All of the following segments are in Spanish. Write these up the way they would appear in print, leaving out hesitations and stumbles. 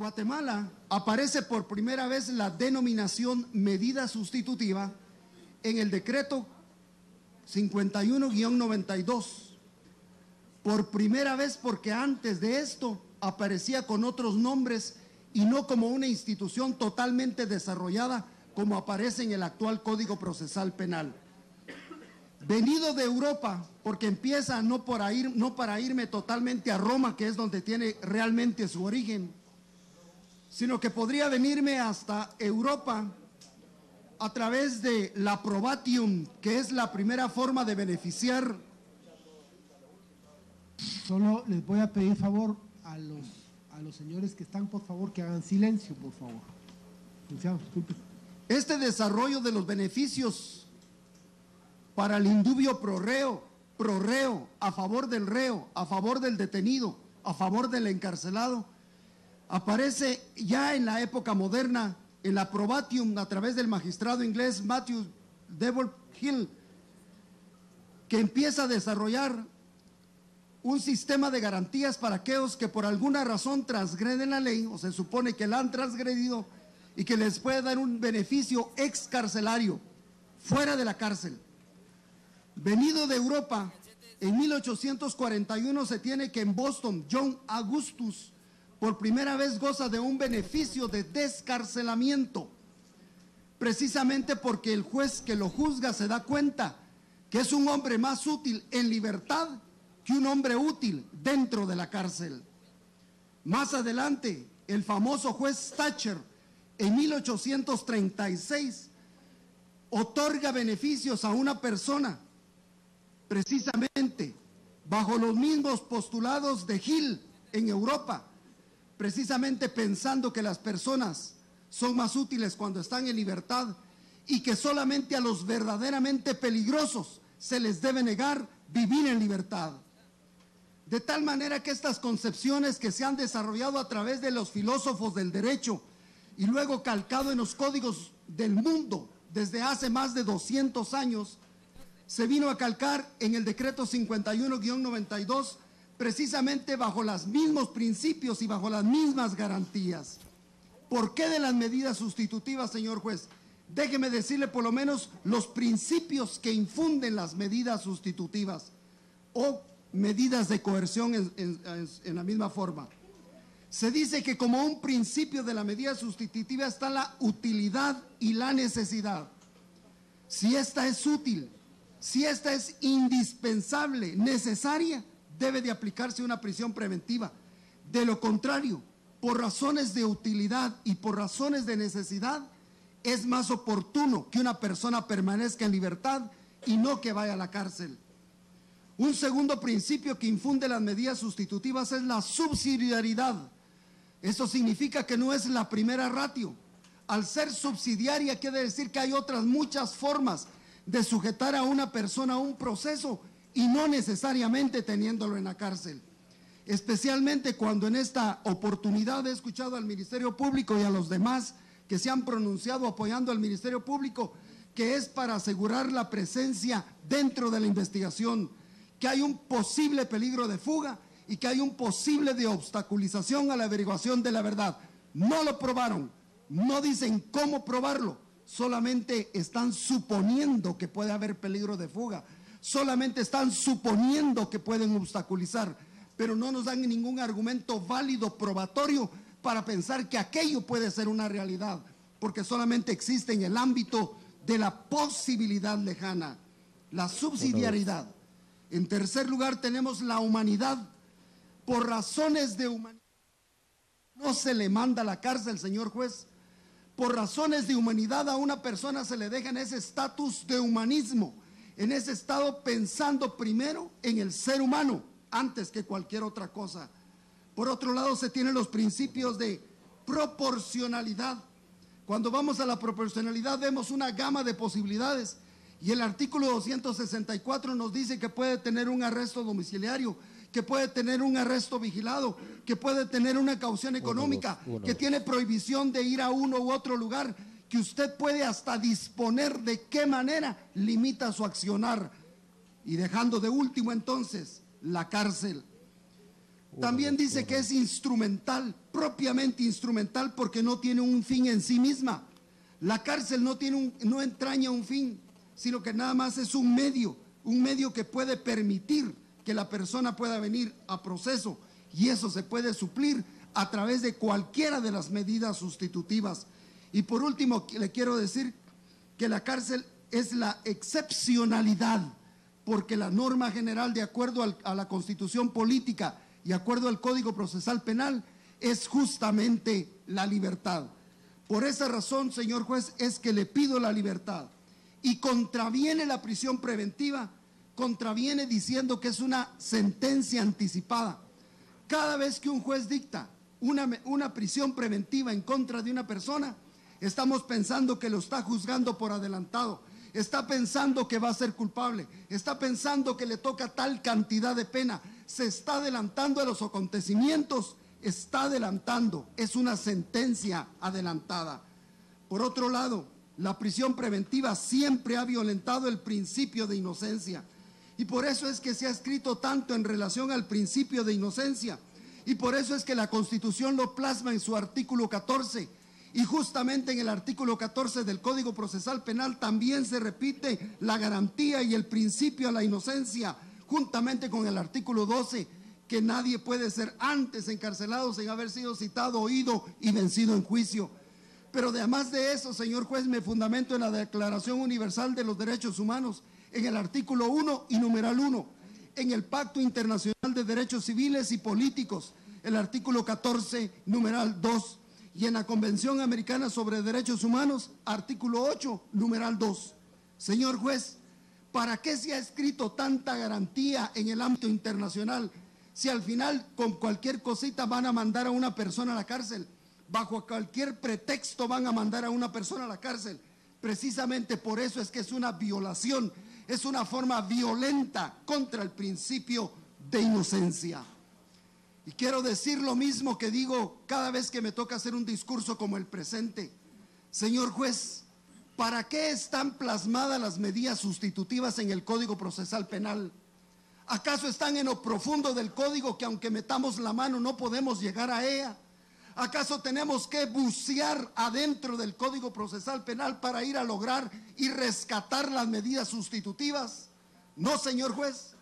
Guatemala aparece por primera vez la denominación medida sustitutiva en el decreto 51-92. Por primera vez, porque antes de esto aparecía con otros nombres y no como una institución totalmente desarrollada como aparece en el actual Código Procesal Penal. Venido de Europa, porque empieza no para irme totalmente a Roma, que es donde tiene realmente su origen, sino que podría venirme hasta Europa a través de la probatium, que es la primera forma de beneficiar. Solo les voy a pedir favor a los señores que están, por favor, que hagan silencio, por favor. Disculpe. Este desarrollo de los beneficios para el indubio pro reo, a favor del reo, a favor del detenido, a favor del encarcelado, aparece ya en la época moderna, en la probatium, a través del magistrado inglés Matthew Devil Hill, que empieza a desarrollar un sistema de garantías para aquellos que por alguna razón transgreden la ley, o se supone que la han transgredido, y que les puede dar un beneficio excarcelario, fuera de la cárcel. Venido de Europa, en 1841 se tiene que en Boston, John Augustus, por primera vez goza de un beneficio de descarcelamiento, precisamente porque el juez que lo juzga se da cuenta que es un hombre más útil en libertad que un hombre útil dentro de la cárcel. Más adelante, el famoso juez Thatcher, en 1836, otorga beneficios a una persona, precisamente bajo los mismos postulados de Hill en Europa, precisamente pensando que las personas son más útiles cuando están en libertad y que solamente a los verdaderamente peligrosos se les debe negar vivir en libertad. De tal manera que estas concepciones que se han desarrollado a través de los filósofos del derecho y luego calcado en los códigos del mundo desde hace más de 200 años, se vino a calcar en el decreto 51-92, precisamente bajo los mismos principios y bajo las mismas garantías. ¿Por qué de las medidas sustitutivas, señor juez? Déjeme decirle por lo menos los principios que infunden las medidas sustitutivas o medidas de coerción en la misma forma. Se dice que como un principio de la medida sustitutiva está la utilidad y la necesidad. Si esta es útil, si esta es indispensable, necesaria, debe de aplicarse una prisión preventiva. De lo contrario, por razones de utilidad y por razones de necesidad, es más oportuno que una persona permanezca en libertad y no que vaya a la cárcel. Un segundo principio que infunde las medidas sustitutivas es la subsidiariedad. Eso significa que no es la primera ratio. Al ser subsidiaria quiere decir que hay otras muchas formas de sujetar a una persona a un proceso y no necesariamente teniéndolo en la cárcel. Especialmente cuando en esta oportunidad he escuchado al Ministerio Público y a los demás que se han pronunciado apoyando al Ministerio Público, que es para asegurar la presencia dentro de la investigación, que hay un posible peligro de fuga y que hay un posible de obstaculización a la averiguación de la verdad. No lo probaron, no dicen cómo probarlo, solamente están suponiendo que puede haber peligro de fuga, solamente están suponiendo que pueden obstaculizar, pero no nos dan ningún argumento válido, probatorio, para pensar que aquello puede ser una realidad, porque solamente existe en el ámbito de la posibilidad lejana, la subsidiariedad. En tercer lugar tenemos la humanidad. Por razones de humanidad no se le manda a la cárcel, señor juez. Por razones de humanidad a una persona se le deja en ese estatus de humanismo, en ese estado pensando primero en el ser humano antes que cualquier otra cosa. Por otro lado se tienen los principios de proporcionalidad. Cuando vamos a la proporcionalidad vemos una gama de posibilidades y el artículo 264 nos dice que puede tener un arresto domiciliario, que puede tener un arresto vigilado, que puede tener una caución económica, que tiene prohibición de ir a uno u otro lugar, que usted puede hasta disponer de qué manera limita su accionar. Y dejando de último entonces la cárcel. También dice que es instrumental, propiamente instrumental, porque no tiene un fin en sí misma. La cárcel no entraña un fin, sino que nada más es un medio que puede permitir que la persona pueda venir a proceso, y eso se puede suplir a través de cualquiera de las medidas sustitutivas. Y por último, le quiero decir que la cárcel es la excepcionalidad, porque la norma general, de acuerdo a la Constitución política y de acuerdo al Código Procesal Penal, es justamente la libertad. Por esa razón, señor juez, es que le pido la libertad. Y contraviene la prisión preventiva, contraviene diciendo que es una sentencia anticipada. Cada vez que un juez dicta una prisión preventiva en contra de una persona, estamos pensando que lo está juzgando por adelantado, está pensando que va a ser culpable, está pensando que le toca tal cantidad de pena, se está adelantando a los acontecimientos, está adelantando, es una sentencia adelantada. Por otro lado, la prisión preventiva siempre ha violentado el principio de inocencia, y por eso es que se ha escrito tanto en relación al principio de inocencia, y por eso es que la Constitución lo plasma en su artículo 14, y justamente en el artículo 14 del Código Procesal Penal también se repite la garantía y el principio a la inocencia, juntamente con el artículo 12, que nadie puede ser antes encarcelado sin haber sido citado, oído y vencido en juicio. Pero además de eso, señor juez, me fundamento en la Declaración Universal de los Derechos Humanos, en el artículo 1 y numeral 1, en el Pacto Internacional de Derechos Civiles y Políticos, el artículo 14, numeral 2, y en la Convención Americana sobre Derechos Humanos, artículo 8, numeral 2. Señor juez, ¿para qué se ha escrito tanta garantía en el ámbito internacional si al final con cualquier cosita van a mandar a una persona a la cárcel? Bajo cualquier pretexto van a mandar a una persona a la cárcel. Precisamente por eso es que es una violación, es una forma violenta contra el principio de inocencia. Y quiero decir lo mismo que digo cada vez que me toca hacer un discurso como el presente. Señor juez, ¿para qué están plasmadas las medidas sustitutivas en el Código Procesal Penal? ¿Acaso están en lo profundo del código que aunque metamos la mano no podemos llegar a ella? ¿Acaso tenemos que bucear adentro del Código Procesal Penal para ir a lograr y rescatar las medidas sustitutivas? No, señor juez.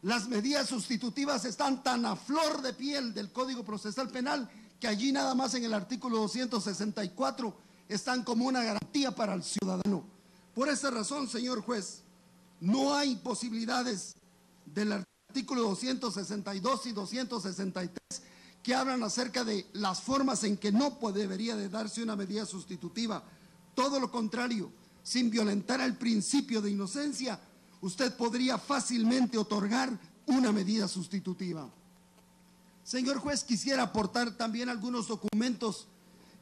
Las medidas sustitutivas están tan a flor de piel del Código Procesal Penal que allí nada más en el artículo 264 están como una garantía para el ciudadano. Por esa razón, señor juez, no hay posibilidades del artículo 262 y 263 que hablan acerca de las formas en que no debería de darse una medida sustitutiva. Todo lo contrario, sin violentar el principio de inocencia, usted podría fácilmente otorgar una medida sustitutiva. Señor juez, quisiera aportar también algunos documentos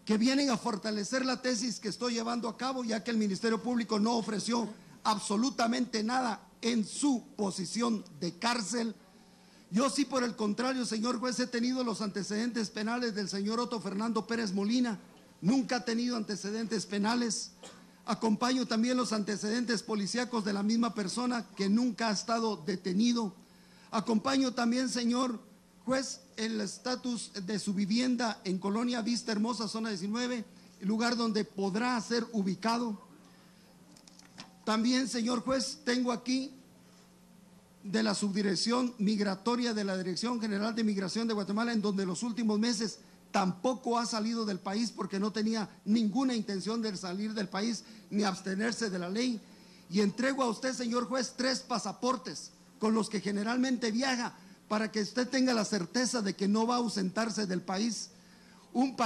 que vienen a fortalecer la tesis que estoy llevando a cabo, ya que el Ministerio Público no ofreció absolutamente nada en su posición de cárcel. Yo sí, por el contrario, señor juez, he tenido los antecedentes penales del señor Otto Fernando Pérez Molina, nunca ha tenido antecedentes penales. Acompaño también los antecedentes policíacos de la misma persona que nunca ha estado detenido. Acompaño también, señor juez, el estatus de su vivienda en Colonia Vista Hermosa, zona 19, lugar donde podrá ser ubicado. También, señor juez, tengo aquí de la subdirección migratoria de la Dirección General de Migración de Guatemala, en donde los últimos meses tampoco ha salido del país porque no tenía ninguna intención de salir del país ni abstenerse de la ley. Y entrego a usted, señor juez, 3 pasaportes con los que generalmente viaja para que usted tenga la certeza de que no va a ausentarse del país. Un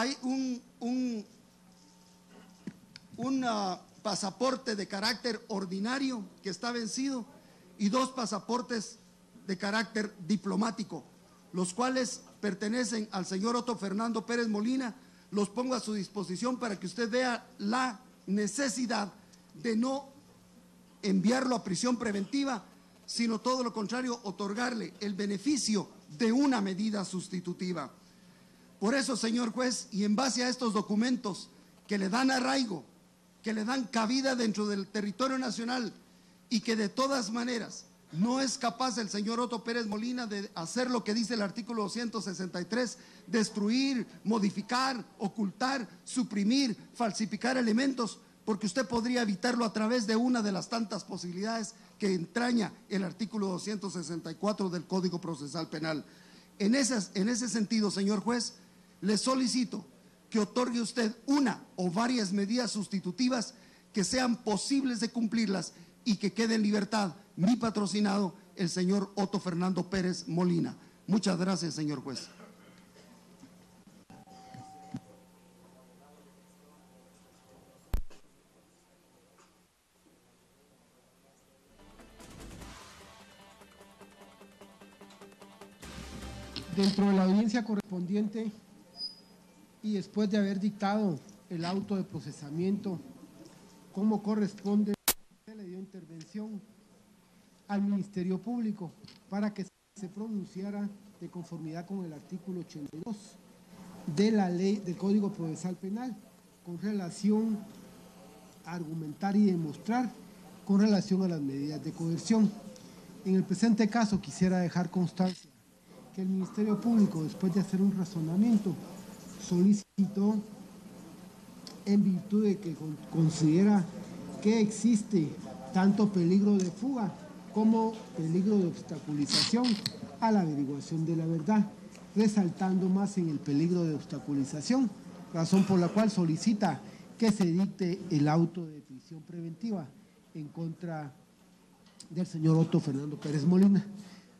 pasaporte de carácter ordinario que está vencido y 2 pasaportes de carácter diplomático, los cuales pertenecen al señor Otto Fernando Pérez Molina. Los pongo a su disposición para que usted vea la necesidad de no enviarlo a prisión preventiva, sino todo lo contrario, otorgarle el beneficio de una medida sustitutiva. Por eso, señor juez, y en base a estos documentos que le dan arraigo, que le dan cabida dentro del territorio nacional y que de todas maneras No es capaz el señor Otto Pérez Molina de hacer lo que dice el artículo 263, destruir, modificar, ocultar, suprimir, falsificar elementos, porque usted podría evitarlo a través de una de las tantas posibilidades que entraña el artículo 264 del Código Procesal Penal. En ese sentido, señor juez, le solicito que otorgue usted una o varias medidas sustitutivas que sean posibles de cumplirlas y que quede en libertad mi patrocinado, el señor Otto Fernando Pérez Molina. Muchas gracias, señor juez. Dentro de la audiencia correspondiente y después de haber dictado el auto de procesamiento, como corresponde, se le dio intervención al Ministerio Público para que se pronunciara de conformidad con el artículo 82 de la ley del Código Procesal Penal con relación a argumentar y demostrar con relación a las medidas de coerción. En el presente caso quisiera dejar constancia que el Ministerio Público, después de hacer un razonamiento, solicitó, en virtud de que considera que existe tanto peligro de fuga como peligro de obstaculización a la averiguación de la verdad, resaltando más en el peligro de obstaculización, razón por la cual solicita que se dicte el auto de prisión preventiva en contra del señor Otto Fernando Pérez Molina.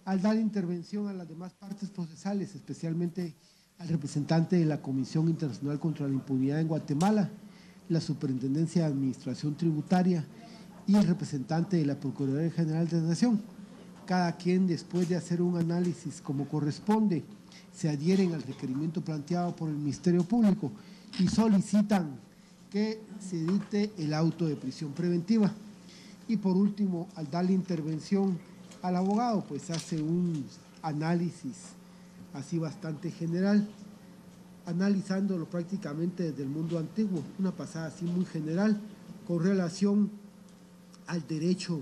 Al dar intervención a las demás partes procesales, especialmente al representante de la Comisión Internacional contra la Impunidad en Guatemala, la Superintendencia de Administración Tributaria y el representante de la Procuraduría General de la Nación, cada quien, después de hacer un análisis como corresponde, se adhieren al requerimiento planteado por el Ministerio Público y solicitan que se dicte el auto de prisión preventiva. Y por último, al darle intervención al abogado, pues hace un análisis así bastante general, analizándolo prácticamente desde el mundo antiguo, una pasada así muy general, con relación al derecho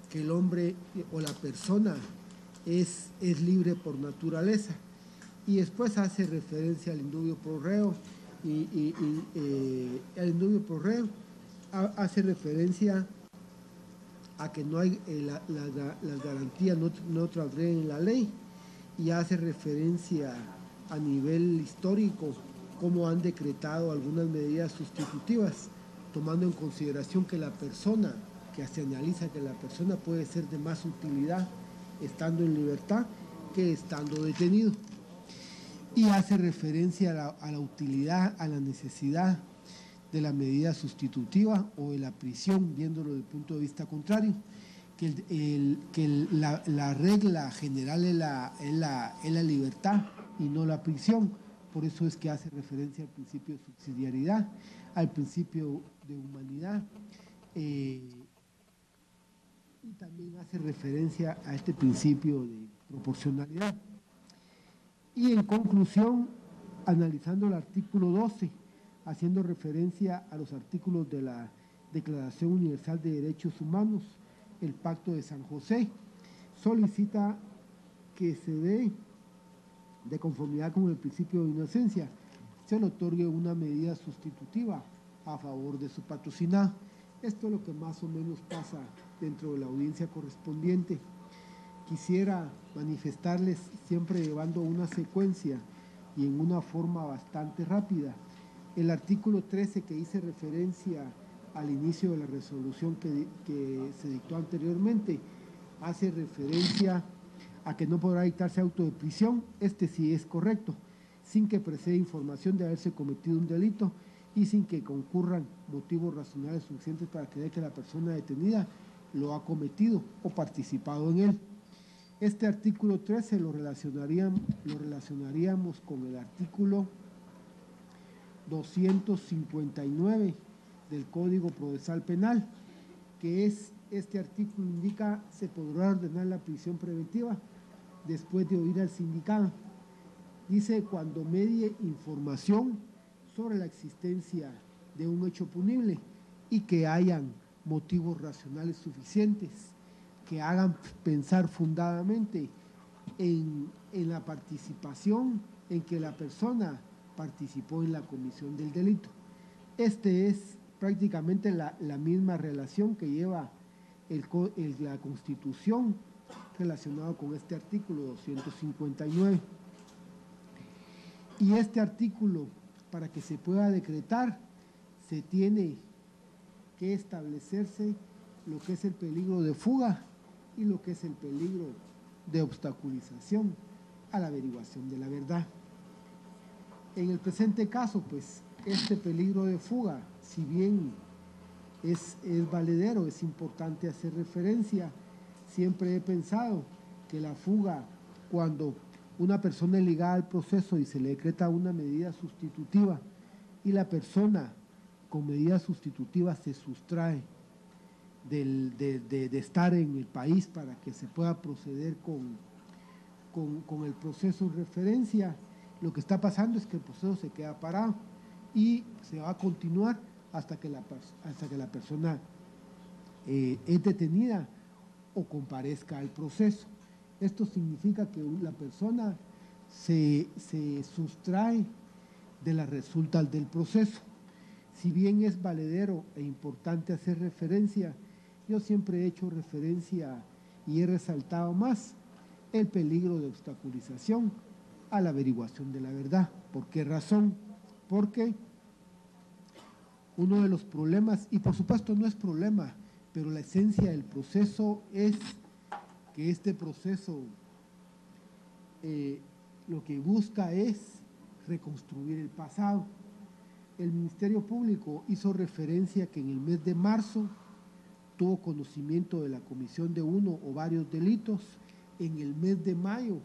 que el hombre o la persona es libre por naturaleza. Y después hace referencia al indubio pro reo, y el indubio pro reo hace referencia a que no hay las garantías no transgreden la ley, y hace referencia a nivel histórico cómo han decretado algunas medidas sustitutivas, tomando en consideración que la persona, que se analiza que la persona puede ser de más utilidad estando en libertad que estando detenido. Y hace referencia a la utilidad, a la necesidad de la medida sustitutiva o de la prisión, viéndolo desde el punto de vista contrario, que la regla general es la libertad y no la prisión. Por eso es que hace referencia al principio de subsidiariedad, al principio de humanidad, y también hace referencia a este principio de proporcionalidad. Y en conclusión, analizando el artículo 12, haciendo referencia a los artículos de la Declaración Universal de Derechos Humanos, el Pacto de San José, solicita que se dé, de conformidad con el principio de inocencia, se le otorgue una medida sustitutiva a favor de su patrocinado. Esto es lo que más o menos pasa dentro de la audiencia correspondiente. Quisiera manifestarles, siempre llevando una secuencia y en una forma bastante rápida, el artículo 13 que hice referencia al inicio de la resolución que se dictó anteriormente, hace referencia a que no podrá dictarse auto de prisión, este sí es correcto, sin que preceda información de haberse cometido un delito y sin que concurran motivos racionales suficientes para creer que la persona detenida lo ha cometido o participado en él. Este artículo 13 lo relacionaríamos con el artículo 259 del Código Procesal Penal, que es, este artículo indica, se podrá ordenar la prisión preventiva después de oír al sindicado. Dice, cuando medie información sobre la existencia de un hecho punible y que hayan motivos racionales suficientes que hagan pensar fundadamente en la participación, en que la persona participó en la comisión del delito. Este es prácticamente la misma relación que lleva la Constitución relacionado con este artículo 259. Y este artículo, para que se pueda decretar, se tiene que establecerse lo que es el peligro de fuga y lo que es el peligro de obstaculización a la averiguación de la verdad. En el presente caso, pues, este peligro de fuga, si bien es valedero, es importante hacer referencia, siempre he pensado que la fuga, cuando una persona es ligada al proceso y se le decreta una medida sustitutiva y la persona con medida sustitutiva se sustrae de estar en el país para que se pueda proceder con el proceso en referencia, lo que está pasando es que el proceso se queda parado y se va a continuar hasta que la persona es detenida o comparezca al proceso. Esto significa que la persona se sustrae de las resultas del proceso. Si bien es valedero e importante hacer referencia, yo siempre he hecho referencia y he resaltado más el peligro de obstaculización a la averiguación de la verdad. ¿Por qué razón? Porque uno de los problemas, y por supuesto no es problema, pero la esencia del proceso es que este proceso lo que busca es reconstruir el pasado. El Ministerio Público hizo referencia que en el mes de marzo tuvo conocimiento de la comisión de uno o varios delitos. En el mes de mayo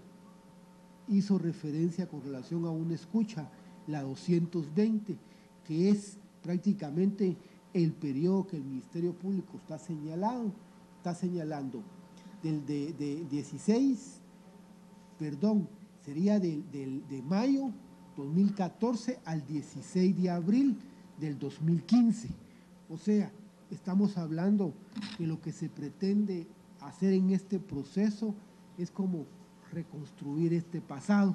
hizo referencia con relación a una escucha, la 220, que es prácticamente el periodo que el Ministerio Público está señalando del 16, sería de mayo 2014 al 16 de abril del 2015. O sea, estamos hablando que lo que se pretende hacer en este proceso es como reconstruir este pasado.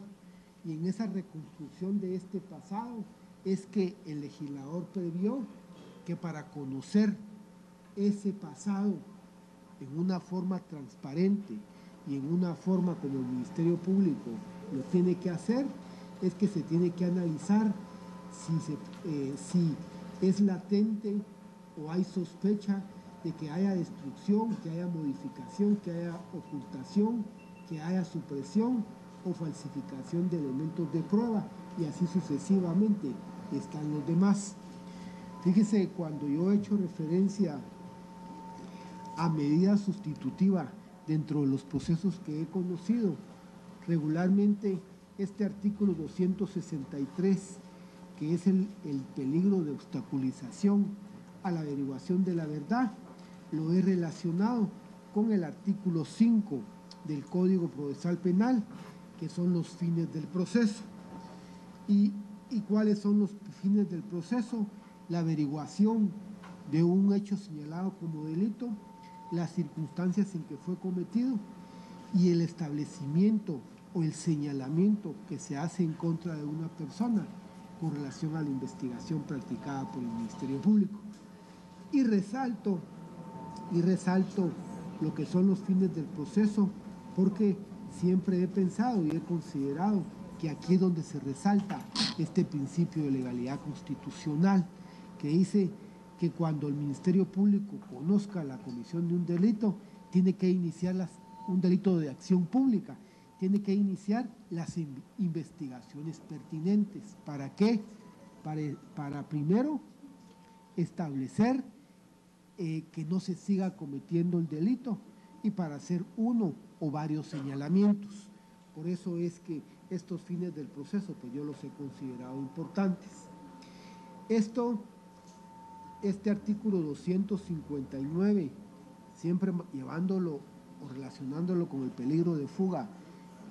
Y en esa reconstrucción de este pasado es que el legislador previó que para conocer ese pasado en una forma transparente y en una forma como el Ministerio Público lo tiene que hacer, es que se tiene que analizar si es latente o hay sospecha de que haya destrucción, que haya modificación, que haya ocultación, que haya supresión o falsificación de elementos de prueba, y así sucesivamente están los demás. Fíjese, cuando yo he hecho referencia a medida sustitutiva dentro de los procesos que he conocido, regularmente este artículo 263, que es el peligro de obstaculización a la averiguación de la verdad, lo he relacionado con el artículo 5 del Código Procesal Penal, que son los fines del proceso. ¿Y cuáles son los fines del proceso? La averiguación de un hecho señalado como delito, las circunstancias en que fue cometido y el establecimiento o el señalamiento que se hace en contra de una persona con relación a la investigación practicada por el Ministerio Público. Y resalto lo que son los fines del proceso, porque siempre he pensado y he considerado que aquí es donde se resalta este principio de legalidad constitucional, que dice que cuando el Ministerio Público conozca la comisión de un delito, tiene que iniciar un delito de acción pública, tiene que iniciar las investigaciones pertinentes. ¿Para qué? Para primero establecer que no se siga cometiendo el delito y para hacer uno o varios señalamientos. Por eso es que estos fines del proceso, pues yo los he considerado importantes. Este artículo 259, siempre llevándolo o relacionándolo con el peligro de fuga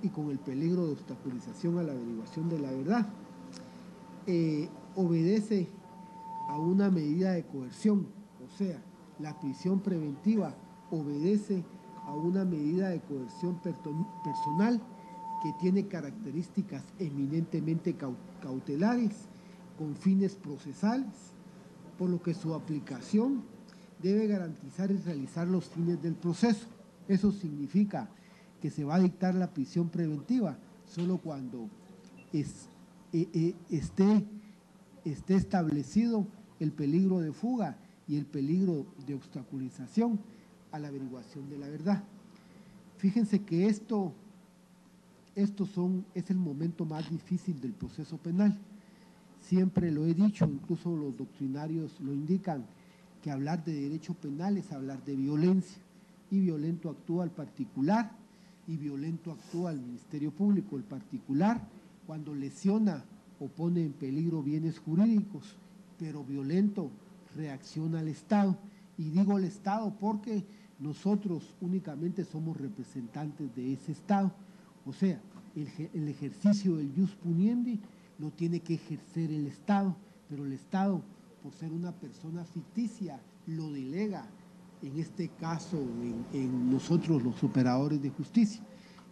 y con el peligro de obstaculización a la averiguación de la verdad, obedece a una medida de coerción, o sea, la prisión preventiva obedece a una medida de coerción personal que tiene características eminentemente cautelares con fines procesales, por lo que su aplicación debe garantizar y realizar los fines del proceso. Eso significa que se va a dictar la prisión preventiva solo cuando esté establecido el peligro de fuga y el peligro de obstaculización a la averiguación de la verdad. Fíjense que es el momento más difícil del proceso penal. Siempre lo he dicho, incluso los doctrinarios lo indican, que hablar de derecho penal es hablar de violencia, y violento actúa el particular y violento actúa el Ministerio Público. El particular cuando lesiona o pone en peligro bienes jurídicos, pero violento reacciona al Estado. Y digo el Estado porque nosotros únicamente somos representantes de ese Estado. O sea, el ejercicio del ius puniendi lo tiene que ejercer el Estado, pero el Estado, por ser una persona ficticia, lo delega, en este caso, en nosotros los operadores de justicia,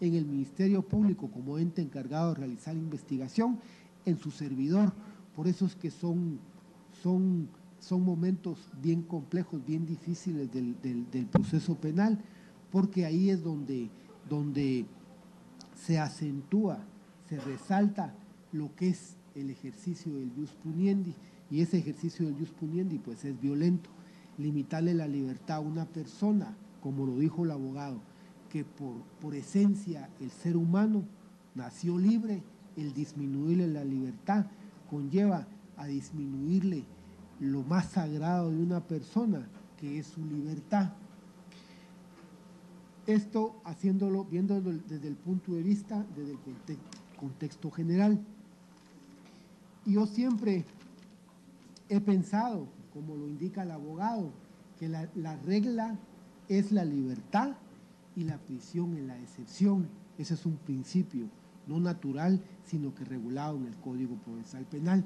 en el Ministerio Público como ente encargado de realizar investigación, en su servidor. Por eso es que son momentos bien complejos, bien difíciles del proceso penal, porque ahí es donde se acentúa, se resalta lo que es el ejercicio del ius puniendi, y ese ejercicio del ius puniendi pues es violento. Limitarle la libertad a una persona, como lo dijo el abogado, que por esencia el ser humano nació libre, el disminuirle la libertad conlleva a disminuirle lo más sagrado de una persona, que es su libertad. Esto viéndolo desde el punto de vista, desde el contexto general. Y yo siempre he pensado, como lo indica el abogado, que la regla es la libertad y la prisión es la excepción. Ese es un principio no natural, sino que regulado en el Código Procesal Penal.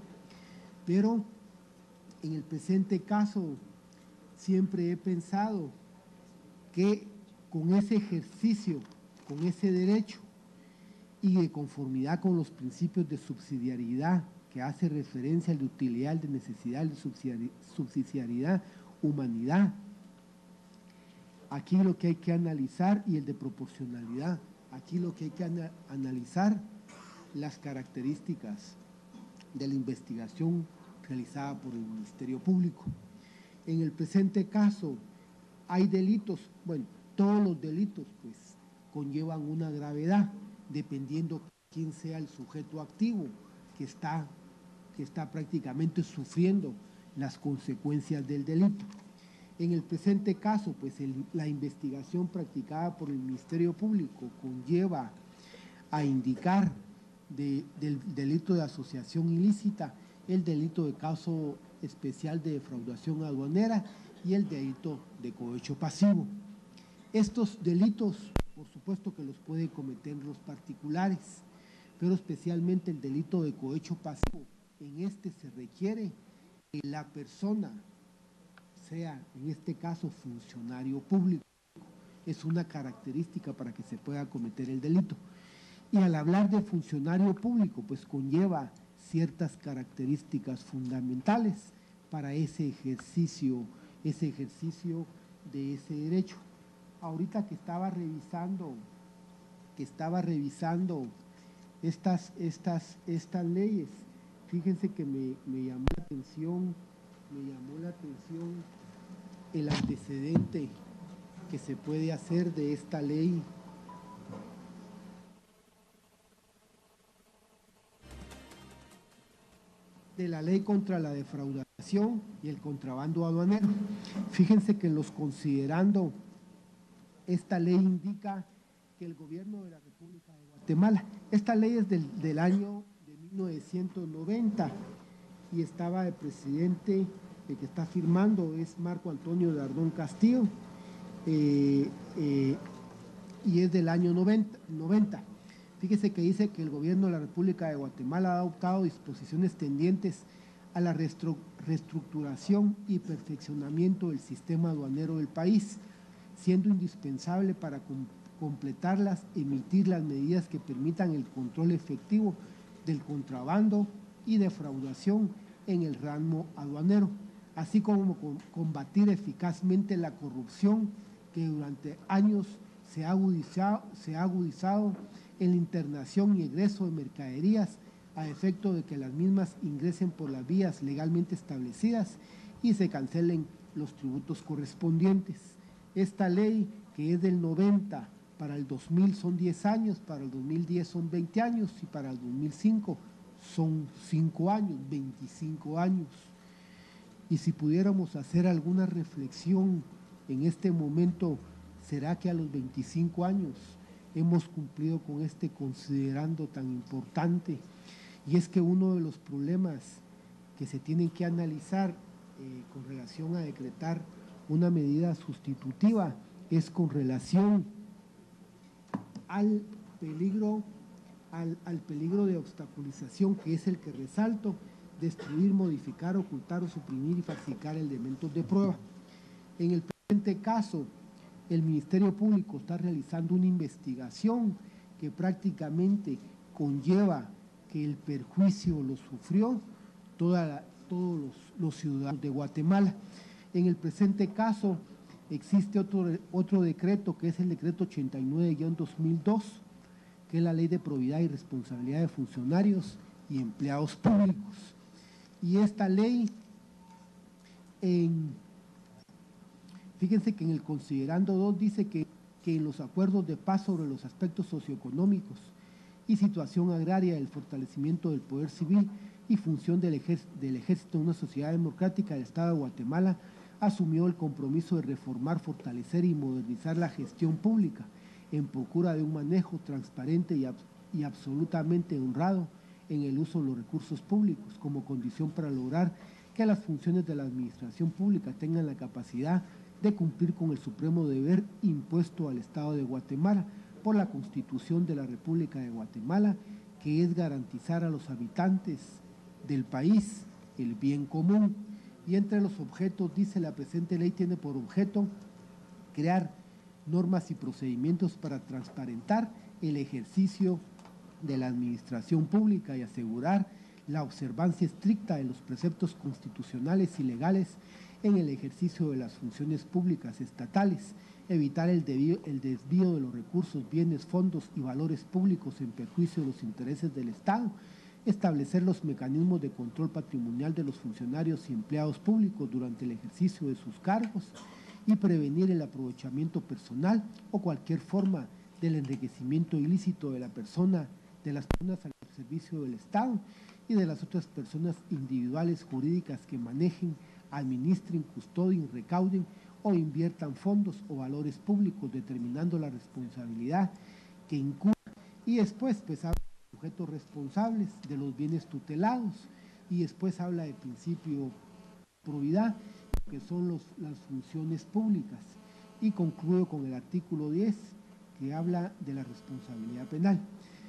Pero en el presente caso siempre he pensado que con ese ejercicio, con ese derecho y de conformidad con los principios de subsidiariedad, que hace referencia de utilidad, de necesidad, de subsidiariedad, humanidad. Aquí lo que hay que analizar, y el de proporcionalidad, aquí lo que hay que analizar las características de la investigación realizada por el Ministerio Público. En el presente caso hay delitos, bueno, todos los delitos pues conllevan una gravedad, dependiendo quién sea el sujeto activo que está prácticamente sufriendo las consecuencias del delito. En el presente caso, pues la investigación practicada por el Ministerio Público conlleva a indicar del delito de asociación ilícita, el delito de caso especial de defraudación aduanera y el delito de cohecho pasivo. Estos delitos, por supuesto que los pueden cometer los particulares, pero especialmente el delito de cohecho pasivo. En este se requiere que la persona sea, en este caso, funcionario público. Es una característica para que se pueda cometer el delito. Y al hablar de funcionario público, pues conlleva ciertas características fundamentales para ese ejercicio de ese derecho. Ahorita que estaba revisando estas leyes, fíjense que me llamó la atención el antecedente que se puede hacer de esta ley. De la ley contra la defraudación y el contrabando aduanero. Fíjense que los considerando, esta ley indica que el gobierno de la República de Guatemala, esta ley es del año de 1990 y estaba de presidente, el que está firmando es Marco Antonio Dardón Castillo, y es del año 90. Fíjese que dice que el gobierno de la República de Guatemala ha adoptado disposiciones tendientes a la reestructuración y perfeccionamiento del sistema aduanero del país, siendo indispensable para completarlas, emitir las medidas que permitan el control efectivo del contrabando y defraudación en el ramo aduanero, así como combatir eficazmente la corrupción que durante años se ha agudizado en la internación y egreso de mercaderías a efecto de que las mismas ingresen por las vías legalmente establecidas y se cancelen los tributos correspondientes. Esta ley, que es del 90, para el 2000 son 10 años, para el 2010 son 20 años y para el 2005 son 5 años, 25 años. Y si pudiéramos hacer alguna reflexión en este momento, ¿será que a los 25 años hemos cumplido con este considerando tan importante? Y es que uno de los problemas que se tienen que analizar con relación a decretar una medida sustitutiva es con relación al peligro de obstaculización, que es el que resalto: destruir, modificar, ocultar o suprimir y falsificar elementos de prueba. En el presente caso, el Ministerio Público está realizando una investigación que prácticamente conlleva que el perjuicio lo sufrió todos los ciudadanos de Guatemala. En el presente caso existe otro decreto, que es el decreto 89-2002, que es la Ley de Probidad y Responsabilidad de Funcionarios y Empleados Públicos. Y esta ley, fíjense que en el considerando 2 dice que en los acuerdos de paz sobre los aspectos socioeconómicos y situación agraria, el fortalecimiento del poder civil y función del ejército de una sociedad democrática, el Estado de Guatemala asumió el compromiso de reformar, fortalecer y modernizar la gestión pública en procura de un manejo transparente y absolutamente honrado en el uso de los recursos públicos, como condición para lograr que las funciones de la administración pública tengan la capacidad de cumplir con el supremo deber impuesto al Estado de Guatemala por la Constitución de la República de Guatemala, que es garantizar a los habitantes del país el bien común. Y entre los objetos, dice, la presente ley tiene por objeto crear normas y procedimientos para transparentar el ejercicio de la administración pública y asegurar la observancia estricta de los preceptos constitucionales y legales en el ejercicio de las funciones públicas estatales, evitar el desvío de los recursos, bienes, fondos y valores públicos en perjuicio de los intereses del Estado, establecer los mecanismos de control patrimonial de los funcionarios y empleados públicos durante el ejercicio de sus cargos y prevenir el aprovechamiento personal o cualquier forma del enriquecimiento ilícito de las personas al servicio del Estado y de las otras personas individuales jurídicas que manejen, administren, custodien, recauden o inviertan fondos o valores públicos, determinando la responsabilidad que incurra. Y después pues habla de sujetos responsables de los bienes tutelados y después habla de principio de probidad, que son las funciones públicas, y concluyo con el artículo 10, que habla de la responsabilidad penal.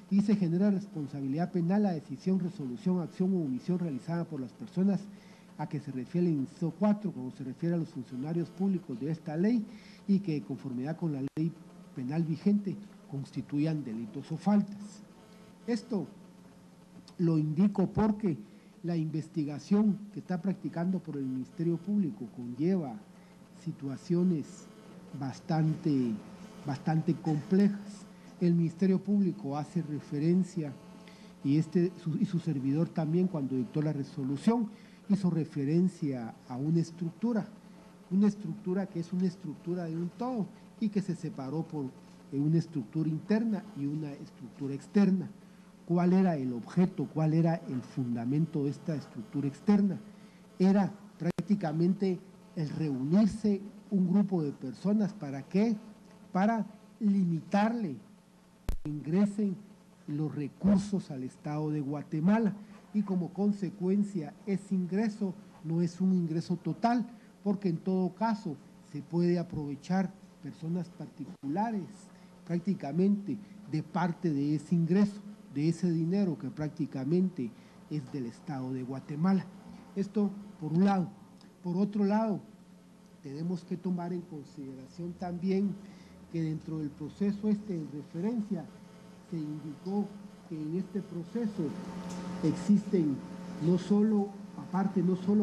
Y se genera responsabilidad penal la decisión, resolución, acción o omisión realizada por las personas a que se refiere el inciso 4, cuando se refiere a los funcionarios públicos de esta ley y que, de conformidad con la ley penal vigente, constituyan delitos o faltas. Esto lo indico porque la investigación que está practicando por el Ministerio Público conlleva situaciones bastante complejas. El Ministerio Público hace referencia, y su servidor también, cuando dictó la resolución, hizo referencia a una estructura que es una estructura de un todo y que se separó por una estructura interna y una estructura externa. ¿Cuál era el objeto? ¿Cuál era el fundamento de esta estructura externa? Era prácticamente el reunirse un grupo de personas. ¿Para qué? Para limitarle que ingresen los recursos al Estado de Guatemala, y como consecuencia ese ingreso no es un ingreso total, porque en todo caso se puede aprovechar personas particulares prácticamente de parte de ese ingreso, de ese dinero que prácticamente es del Estado de Guatemala. Esto por un lado. Por otro lado, tenemos que tomar en consideración también que dentro del proceso en referencia se indicó que en este proceso existen no solo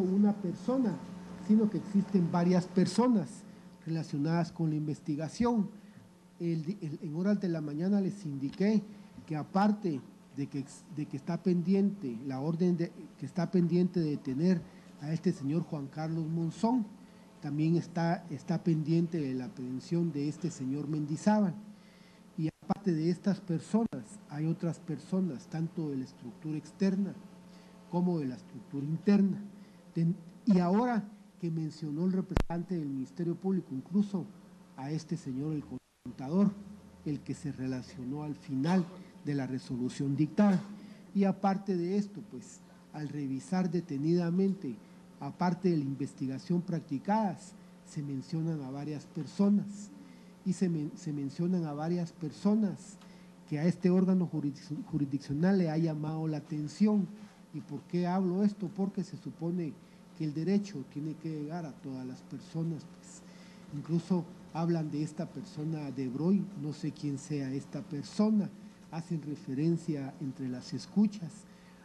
una persona, sino que existen varias personas relacionadas con la investigación. En horas de la mañana les indiqué que aparte de que está pendiente que está pendiente de detener a este señor Juan Carlos Monzón, también está pendiente de la aprehensión de este señor Mendizábal. Y aparte de estas personas, hay otras personas, tanto de la estructura externa como de la estructura interna. Y ahora que mencionó el representante del Ministerio Público, incluso a este señor, el contador, el que se relacionó al final de la resolución dictada. Y aparte de esto, pues, al revisar detenidamente, aparte de la investigación practicadas, se mencionan a varias personas, y se mencionan a varias personas que a este órgano jurisdiccional le ha llamado la atención. ¿Y por qué hablo esto? Porque se supone que el derecho tiene que llegar a todas las personas, pues. Incluso hablan de esta persona de Broglie, no sé quién sea esta persona, hacen referencia entre las escuchas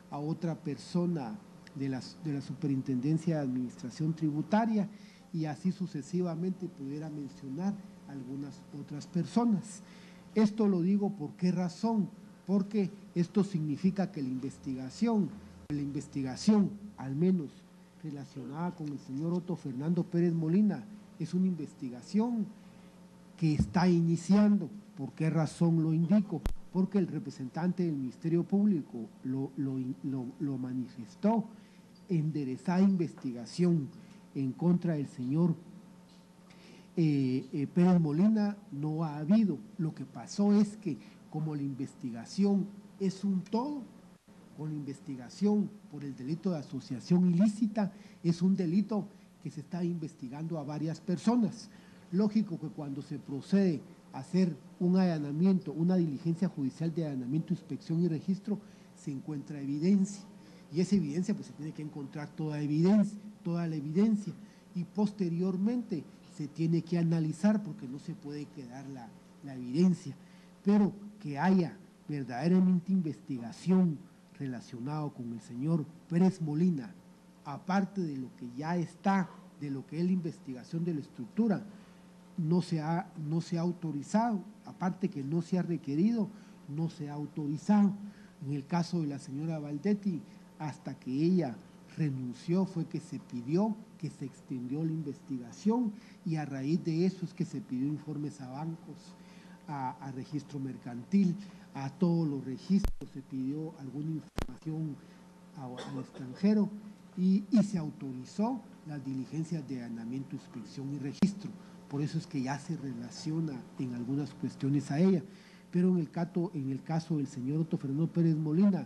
a otra persona de la Superintendencia de Administración Tributaria, y así sucesivamente pudiera mencionar algunas otras personas. Esto lo digo ¿por qué razón? Porque esto significa que la investigación, al menos relacionada con el señor Otto Fernando Pérez Molina, es una investigación que está iniciando. ¿Por qué razón lo indico? Porque el representante del Ministerio Público lo manifestó. Enderezada investigación en contra del señor Pérez Molina no ha habido. Lo que pasó es que como la investigación es un todo, con la investigación por el delito de asociación ilícita, es un delito que se está investigando a varias personas. Lógico que cuando se procede a hacer un allanamiento, una diligencia judicial de allanamiento, inspección y registro, se encuentra evidencia. Y esa evidencia, pues se tiene que encontrar toda la evidencia, y posteriormente se tiene que analizar, porque no se puede quedar la evidencia, pero que haya verdaderamente investigación relacionado con el señor Pérez Molina, aparte de lo que ya está, de lo que es la investigación de la estructura, no se ha autorizado, aparte que no se ha requerido, no se ha autorizado. En el caso de la señora Valdetti, hasta que ella renunció fue que se pidió que se extendió la investigación, y a raíz de eso es que se pidió informes a bancos, a registro mercantil, a todos los registros, se pidió alguna información al extranjero, y se autorizó las diligencias de allanamiento, inspección y registro. Por eso es que ya se relaciona en algunas cuestiones a ella. Pero en el caso del señor Otto Fernando Pérez Molina,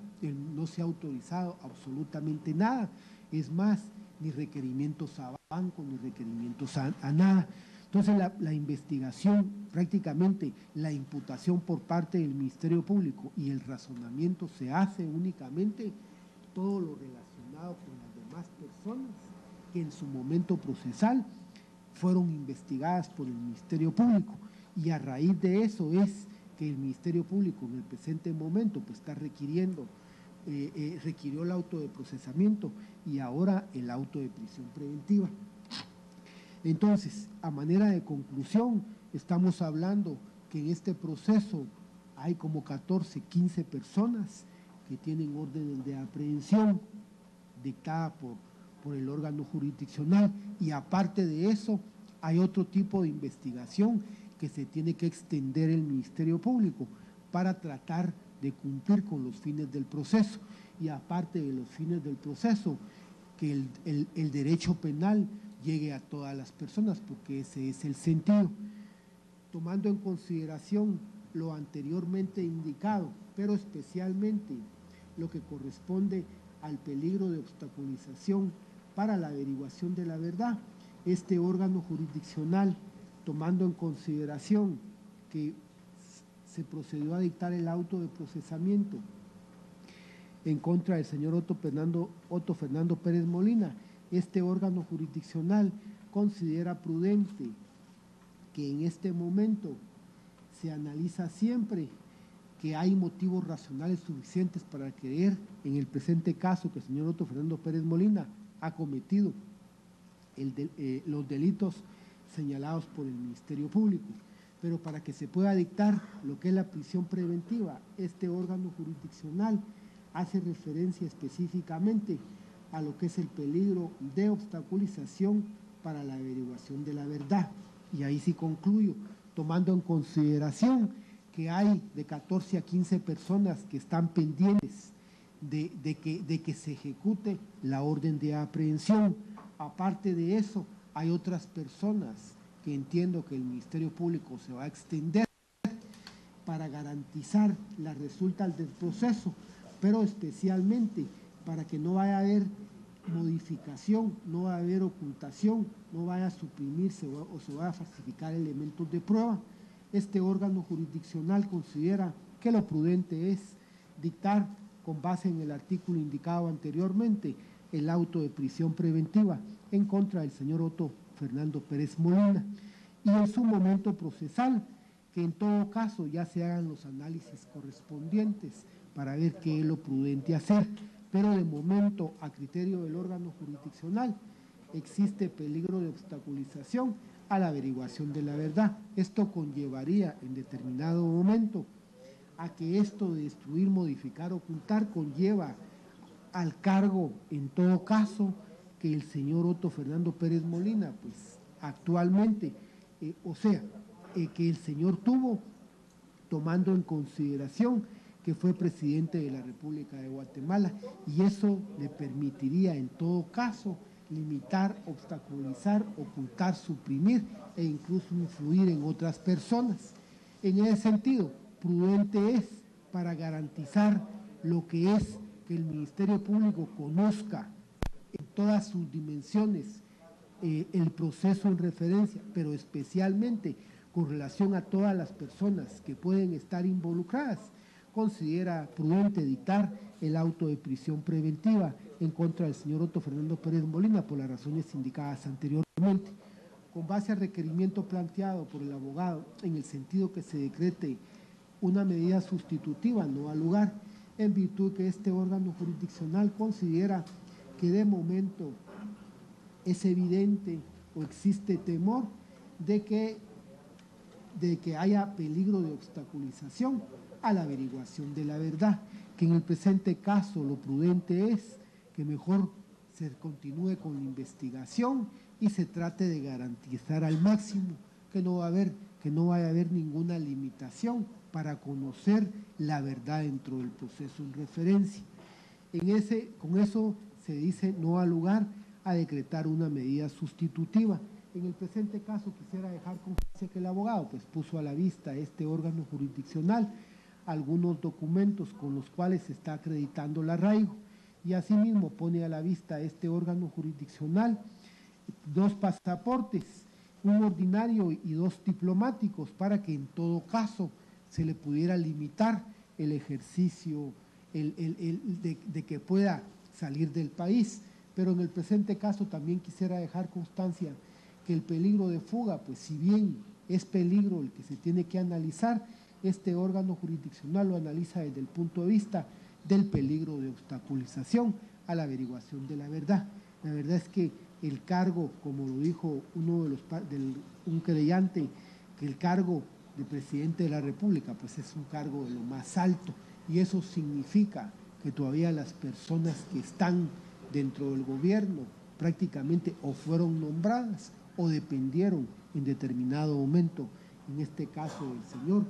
no se ha autorizado absolutamente nada. Es más, ni requerimientos a banco, ni requerimientos a nada. Entonces la investigación, prácticamente la imputación por parte del Ministerio Público y el razonamiento se hace únicamente todo lo relacionado con las demás personas que en su momento procesal fueron investigadas por el Ministerio Público, y a raíz de eso es que el Ministerio Público en el presente momento pues está requirió el auto de procesamiento y ahora el auto de prisión preventiva. Entonces, a manera de conclusión, estamos hablando que en este proceso hay como 14, 15 personas que tienen órdenes de aprehensión dictada por el órgano jurisdiccional, y aparte de eso hay otro tipo de investigación que se tiene que extender el Ministerio Público para tratar de cumplir con los fines del proceso, y aparte de los fines del proceso, que el derecho penal llegue a todas las personas, porque ese es el sentido. Tomando en consideración lo anteriormente indicado, pero especialmente lo que corresponde al peligro de obstaculización para la averiguación de la verdad, este órgano jurisdiccional, tomando en consideración que se procedió a dictar el auto de procesamiento en contra del señor Otto Fernando Pérez Molina, este órgano jurisdiccional considera prudente que en este momento se analiza siempre que hay motivos racionales suficientes para creer en el presente caso que el señor Otto Fernando Pérez Molina ha cometido los delitos señalados por el Ministerio Público. Pero para que se pueda dictar lo que es la prisión preventiva, este órgano jurisdiccional hace referencia específicamente a lo que es el peligro de obstaculización para la averiguación de la verdad. Y ahí sí concluyo, tomando en consideración que hay de 14 a 15 personas que están pendientes de que se ejecute la orden de aprehensión. Aparte de eso, hay otras personas que entiendo que el Ministerio Público se va a extender para garantizar las resultas del proceso, pero especialmente para que no vaya a haber modificación, no va a haber ocultación, no vaya a suprimirse o se vaya a falsificar elementos de prueba. Este órgano jurisdiccional considera que lo prudente es dictar, con base en el artículo indicado anteriormente, el auto de prisión preventiva en contra del señor Otto Fernando Pérez Molina, y en su momento procesal, que en todo caso ya se hagan los análisis correspondientes para ver qué es lo prudente hacer, pero de momento, a criterio del órgano jurisdiccional, existe peligro de obstaculización a la averiguación de la verdad. Esto conllevaría en determinado momento a que esto de destruir, modificar, ocultar conlleva al cargo, en todo caso, que el señor Otto Fernando Pérez Molina, pues actualmente, que el señor tuvo, tomando en consideración que fue presidente de la República de Guatemala, y eso le permitiría en todo caso limitar, obstaculizar, ocultar, suprimir e incluso influir en otras personas. En ese sentido, prudente es, para garantizar lo que es que el Ministerio Público conozca en todas sus dimensiones el proceso en referencia, pero especialmente con relación a todas las personas que pueden estar involucradas, considera prudente dictar el auto de prisión preventiva en contra del señor Otto Fernando Pérez Molina por las razones indicadas anteriormente. Con base al requerimiento planteado por el abogado, en el sentido que se decrete una medida sustitutiva no al lugar, en virtud que este órgano jurisdiccional considera que de momento es evidente o existe temor de que haya peligro de obstaculización a la averiguación de la verdad, que en el presente caso lo prudente es que mejor se continúe con la investigación y se trate de garantizar al máximo que no vaya a haber ninguna limitación para conocer la verdad dentro del proceso en referencia. Con eso se dice no al lugar a decretar una medida sustitutiva. En el presente caso quisiera dejar constancia que el abogado pues puso a la vista este órgano jurisdiccional algunos documentos con los cuales se está acreditando el arraigo, y asimismo pone a la vista este órgano jurisdiccional 2 pasaportes, un ordinario y 2 diplomáticos, para que en todo caso se le pudiera limitar el ejercicio de que pueda salir del país. Pero en el presente caso también quisiera dejar constancia que el peligro de fuga, pues si bien es peligro el que se tiene que analizar, este órgano jurisdiccional lo analiza desde el punto de vista del peligro de obstaculización a la averiguación de la verdad. La verdad es que el cargo, como lo dijo un creyente, que el cargo de presidente de la República pues es un cargo de lo más alto, y eso significa que todavía las personas que están dentro del gobierno prácticamente o fueron nombradas o dependieron en determinado momento, en este caso del señor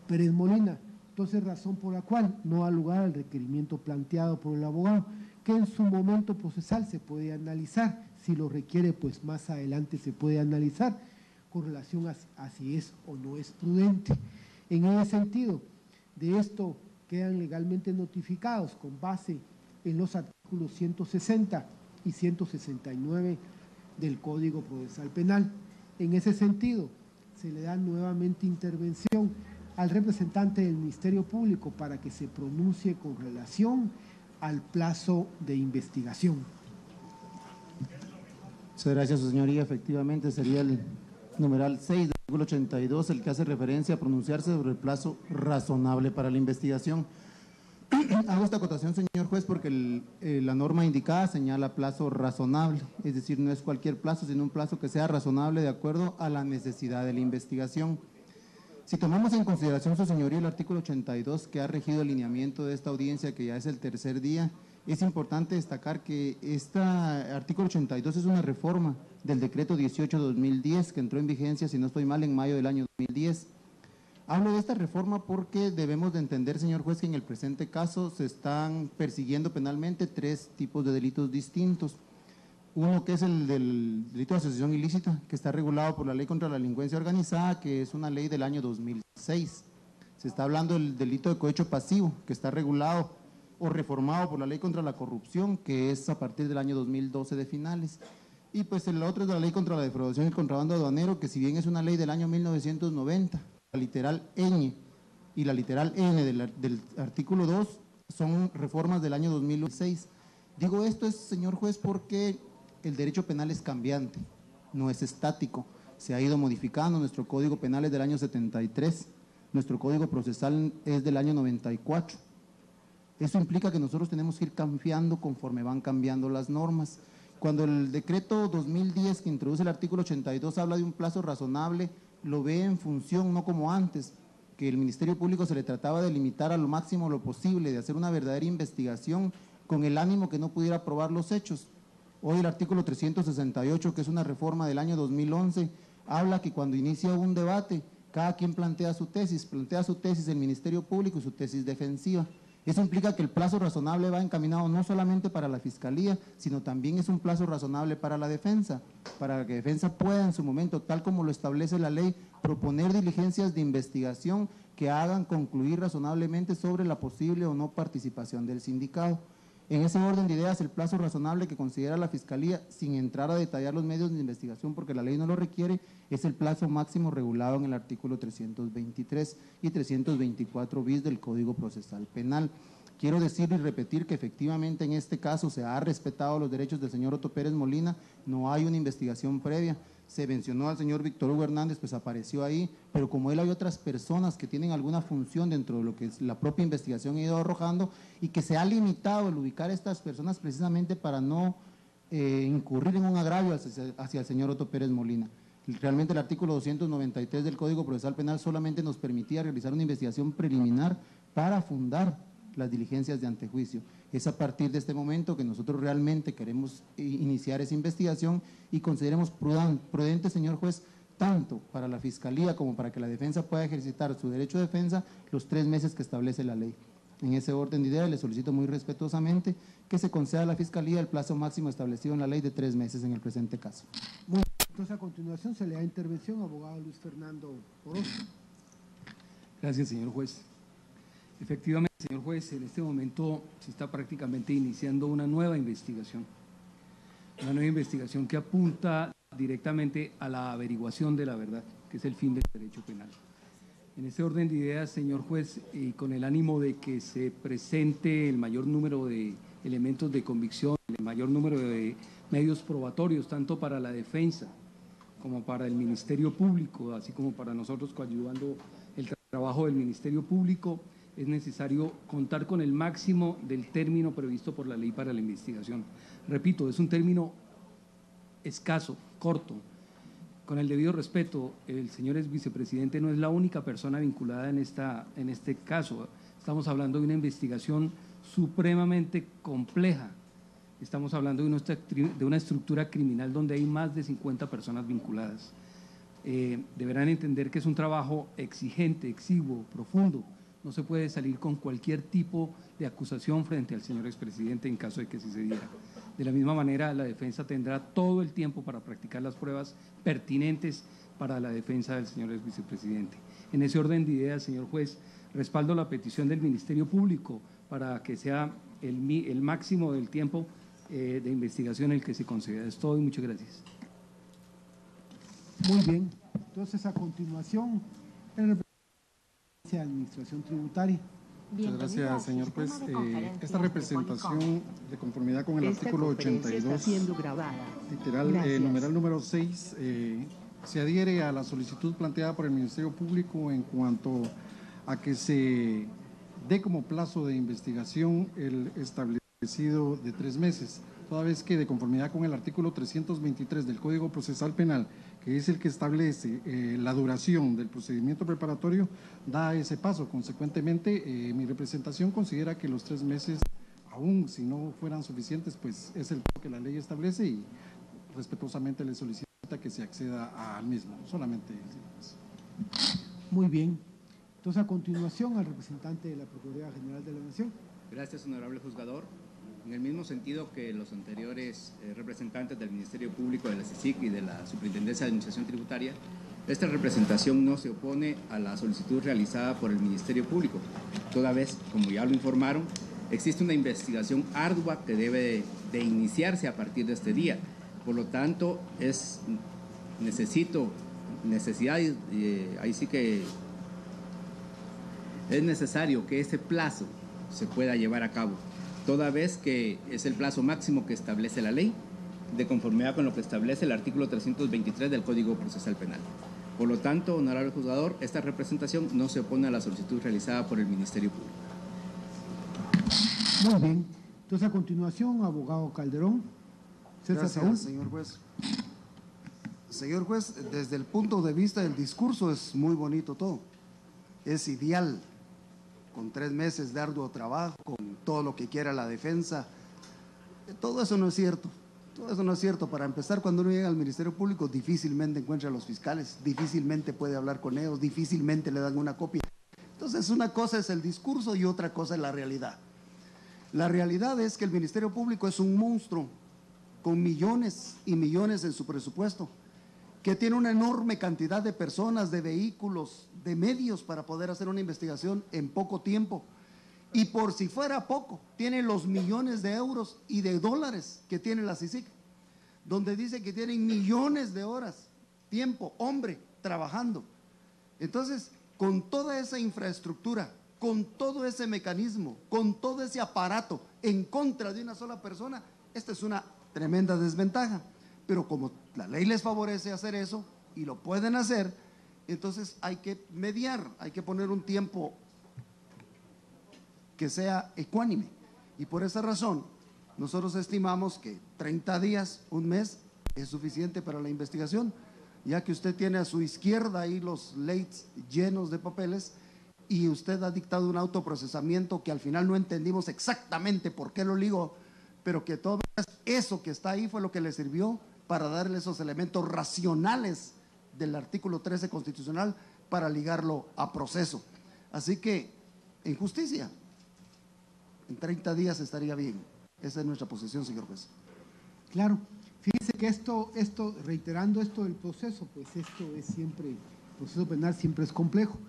Pérez Molina. Entonces, razón por la cual no da lugar al requerimiento planteado por el abogado, que en su momento procesal se puede analizar, si lo requiere pues más adelante se puede analizar con relación a si es o no es prudente. En ese sentido, de esto quedan legalmente notificados con base en los artículos 160 y 169 del Código Procesal Penal. En ese sentido, se le da nuevamente intervención al representante del Ministerio Público para que se pronuncie con relación al plazo de investigación. Muchas gracias, su señoría. Efectivamente, sería el numeral 6 del artículo 82 el que hace referencia a pronunciarse sobre el plazo razonable para la investigación. Hago esta acotación, señor juez, porque la norma indicada señala plazo razonable, es decir, no es cualquier plazo, sino un plazo que sea razonable de acuerdo a la necesidad de la investigación. Si tomamos en consideración, su señoría, el artículo 82 que ha regido el lineamiento de esta audiencia, que ya es el tercer día, es importante destacar que este artículo 82 es una reforma del decreto 18-2010 que entró en vigencia, si no estoy mal, en mayo del año 2010. Hablo de esta reforma porque debemos de entender, señor juez, que en el presente caso se están persiguiendo penalmente tres tipos de delitos distintos. Uno que es el del delito de asociación ilícita, que está regulado por la Ley contra la Delincuencia Organizada, que es una ley del año 2006. Se está hablando del delito de cohecho pasivo, que está regulado o reformado por la Ley contra la Corrupción, que es a partir del año 2012 de finales. Y pues el otro es de la Ley contra la Defraudación y Contrabando Aduanero, que si bien es una ley del año 1990, la literal ñ y la literal n del artículo 2 son reformas del año 2006. Digo esto, señor juez, porque el derecho penal es cambiante, no es estático, se ha ido modificando. Nuestro Código Penal es del año 73, nuestro Código Procesal es del año 94. Eso implica que nosotros tenemos que ir cambiando conforme van cambiando las normas. Cuando el decreto 2010 que introduce el artículo 82 habla de un plazo razonable, lo ve en función, no como antes, que el Ministerio Público se le trataba de limitar a lo máximo lo posible, de hacer una verdadera investigación con el ánimo que no pudiera probar los hechos. Hoy el artículo 368, que es una reforma del año 2011, habla que cuando inicia un debate, cada quien plantea su tesis el Ministerio Público y su tesis defensiva. Eso implica que el plazo razonable va encaminado no solamente para la Fiscalía, sino también es un plazo razonable para la defensa, para que defensa pueda en su momento, tal como lo establece la ley, proponer diligencias de investigación que hagan concluir razonablemente sobre la posible o no participación del sindicado. En ese orden de ideas, el plazo razonable que considera la Fiscalía, sin entrar a detallar los medios de investigación porque la ley no lo requiere, es el plazo máximo regulado en el artículo 323 y 324 bis del Código Procesal Penal. Quiero decir y repetir que efectivamente en este caso se ha respetado los derechos del señor Otto Pérez Molina, no hay una investigación previa. Se mencionó al señor Víctor Hugo Hernández, pues apareció ahí, pero como él hay otras personas que tienen alguna función dentro de lo que es la propia investigación ha ido arrojando y que se ha limitado el ubicar a estas personas precisamente para no incurrir en un agravio hacia el señor Otto Pérez Molina. Realmente el artículo 293 del Código Procesal Penal solamente nos permitía realizar una investigación preliminar para fundar las diligencias de antejuicio. Es a partir de este momento que nosotros realmente queremos iniciar esa investigación y consideremos prudente, señor juez, tanto para la Fiscalía como para que la defensa pueda ejercitar su derecho de defensa los 3 meses que establece la ley. En ese orden de ideas le solicito muy respetuosamente que se conceda a la Fiscalía el plazo máximo establecido en la ley de 3 meses en el presente caso. Muy bien, entonces a continuación se le da intervención, abogado Luis Fernando Orozco. Gracias, señor juez. Efectivamente, señor juez, en este momento se está prácticamente iniciando una nueva investigación que apunta directamente a la averiguación de la verdad, que es el fin del derecho penal. En este orden de ideas, señor juez, y con el ánimo de que se presente el mayor número de elementos de convicción, el mayor número de medios probatorios, tanto para la defensa como para el Ministerio Público, así como para nosotros coadyuvando el trabajo del Ministerio Público, es necesario contar con el máximo del término previsto por la ley para la investigación. Repito, es un término escaso, corto. Con el debido respeto, el señor vicepresidente no es la única persona vinculada en este caso. Estamos hablando de una investigación supremamente compleja. Estamos hablando de una estructura criminal donde hay más de 50 personas vinculadas. Deberán entender que es un trabajo exigente, exiguo, profundo. No se puede salir con cualquier tipo de acusación frente al señor expresidente en caso de que sí se diera. De la misma manera, la defensa tendrá todo el tiempo para practicar las pruebas pertinentes para la defensa del señor vicepresidente. En ese orden de ideas, señor juez, respaldo la petición del Ministerio Público para que sea el máximo del tiempo de investigación el que se conceda. Es todo y muchas gracias. Muy bien, entonces a continuación, el representante de la Administración Tributaria. Muchas gracias, señor juez. Esta representación, de conformidad con el artículo 82, literal, numeral número 6, se adhiere a la solicitud planteada por el Ministerio Público en cuanto a que se dé como plazo de investigación el establecido de 3 meses, toda vez que de conformidad con el artículo 323 del Código Procesal Penal, que es el que establece la duración del procedimiento preparatorio, da ese paso. Consecuentemente, mi representación considera que los 3 meses, aún si no fueran suficientes, pues es el que la ley establece y respetuosamente le solicita que se acceda al mismo, solamente. Muy bien. Entonces, a continuación, al representante de la Procuraduría General de la Nación. Gracias, honorable juzgador. En el mismo sentido que los anteriores representantes del Ministerio Público, de la CICIC y de la Superintendencia de Administración Tributaria, esta representación no se opone a la solicitud realizada por el Ministerio Público, toda vez, como ya lo informaron, existe una investigación ardua que debe de iniciarse a partir de este día. Por lo tanto, ahí sí que es necesario que ese plazo se pueda llevar a cabo, toda vez que es el plazo máximo que establece la ley, de conformidad con lo que establece el artículo 323 del Código Procesal Penal. Por lo tanto, honorable juzgador, esta representación no se opone a la solicitud realizada por el Ministerio Público. Muy bien. Entonces, a continuación, abogado Calderón. Gracias, señor juez. Señor juez, desde el punto de vista del discurso es muy bonito todo. Es ideal, con 3 meses de arduo trabajo, con todo lo que quiera la defensa. Todo eso no es cierto. Todo eso no es cierto. Para empezar, cuando uno llega al Ministerio Público, difícilmente encuentra a los fiscales, difícilmente puede hablar con ellos, difícilmente le dan una copia. Entonces, una cosa es el discurso y otra cosa es la realidad. La realidad es que el Ministerio Público es un monstruo con millones y millones en su presupuesto, que tiene una enorme cantidad de personas, de vehículos, de medios para poder hacer una investigación en poco tiempo. Y por si fuera poco, tiene los millones de euros y de dólares que tiene la CICIC, donde dice que tienen millones de horas, tiempo, hombre, trabajando. Entonces, con toda esa infraestructura, con todo ese mecanismo, con todo ese aparato en contra de una sola persona, esta es una tremenda desventaja. Pero como la ley les favorece hacer eso y lo pueden hacer, entonces hay que mediar, hay que poner un tiempo que sea ecuánime. Y por esa razón, nosotros estimamos que 30 días, un mes, es suficiente para la investigación, ya que usted tiene a su izquierda ahí los leits llenos de papeles y usted ha dictado un autoprocesamiento que al final no entendimos exactamente por qué lo ligó, pero que todo eso que está ahí fue lo que le sirvió para darle esos elementos racionales del artículo 13 constitucional para ligarlo a proceso. Así que, en justicia, en 30 días estaría bien. Esa es nuestra posición, señor juez. Claro. Fíjese que esto, reiterando esto del proceso, pues esto es siempre, el proceso penal siempre es complejo.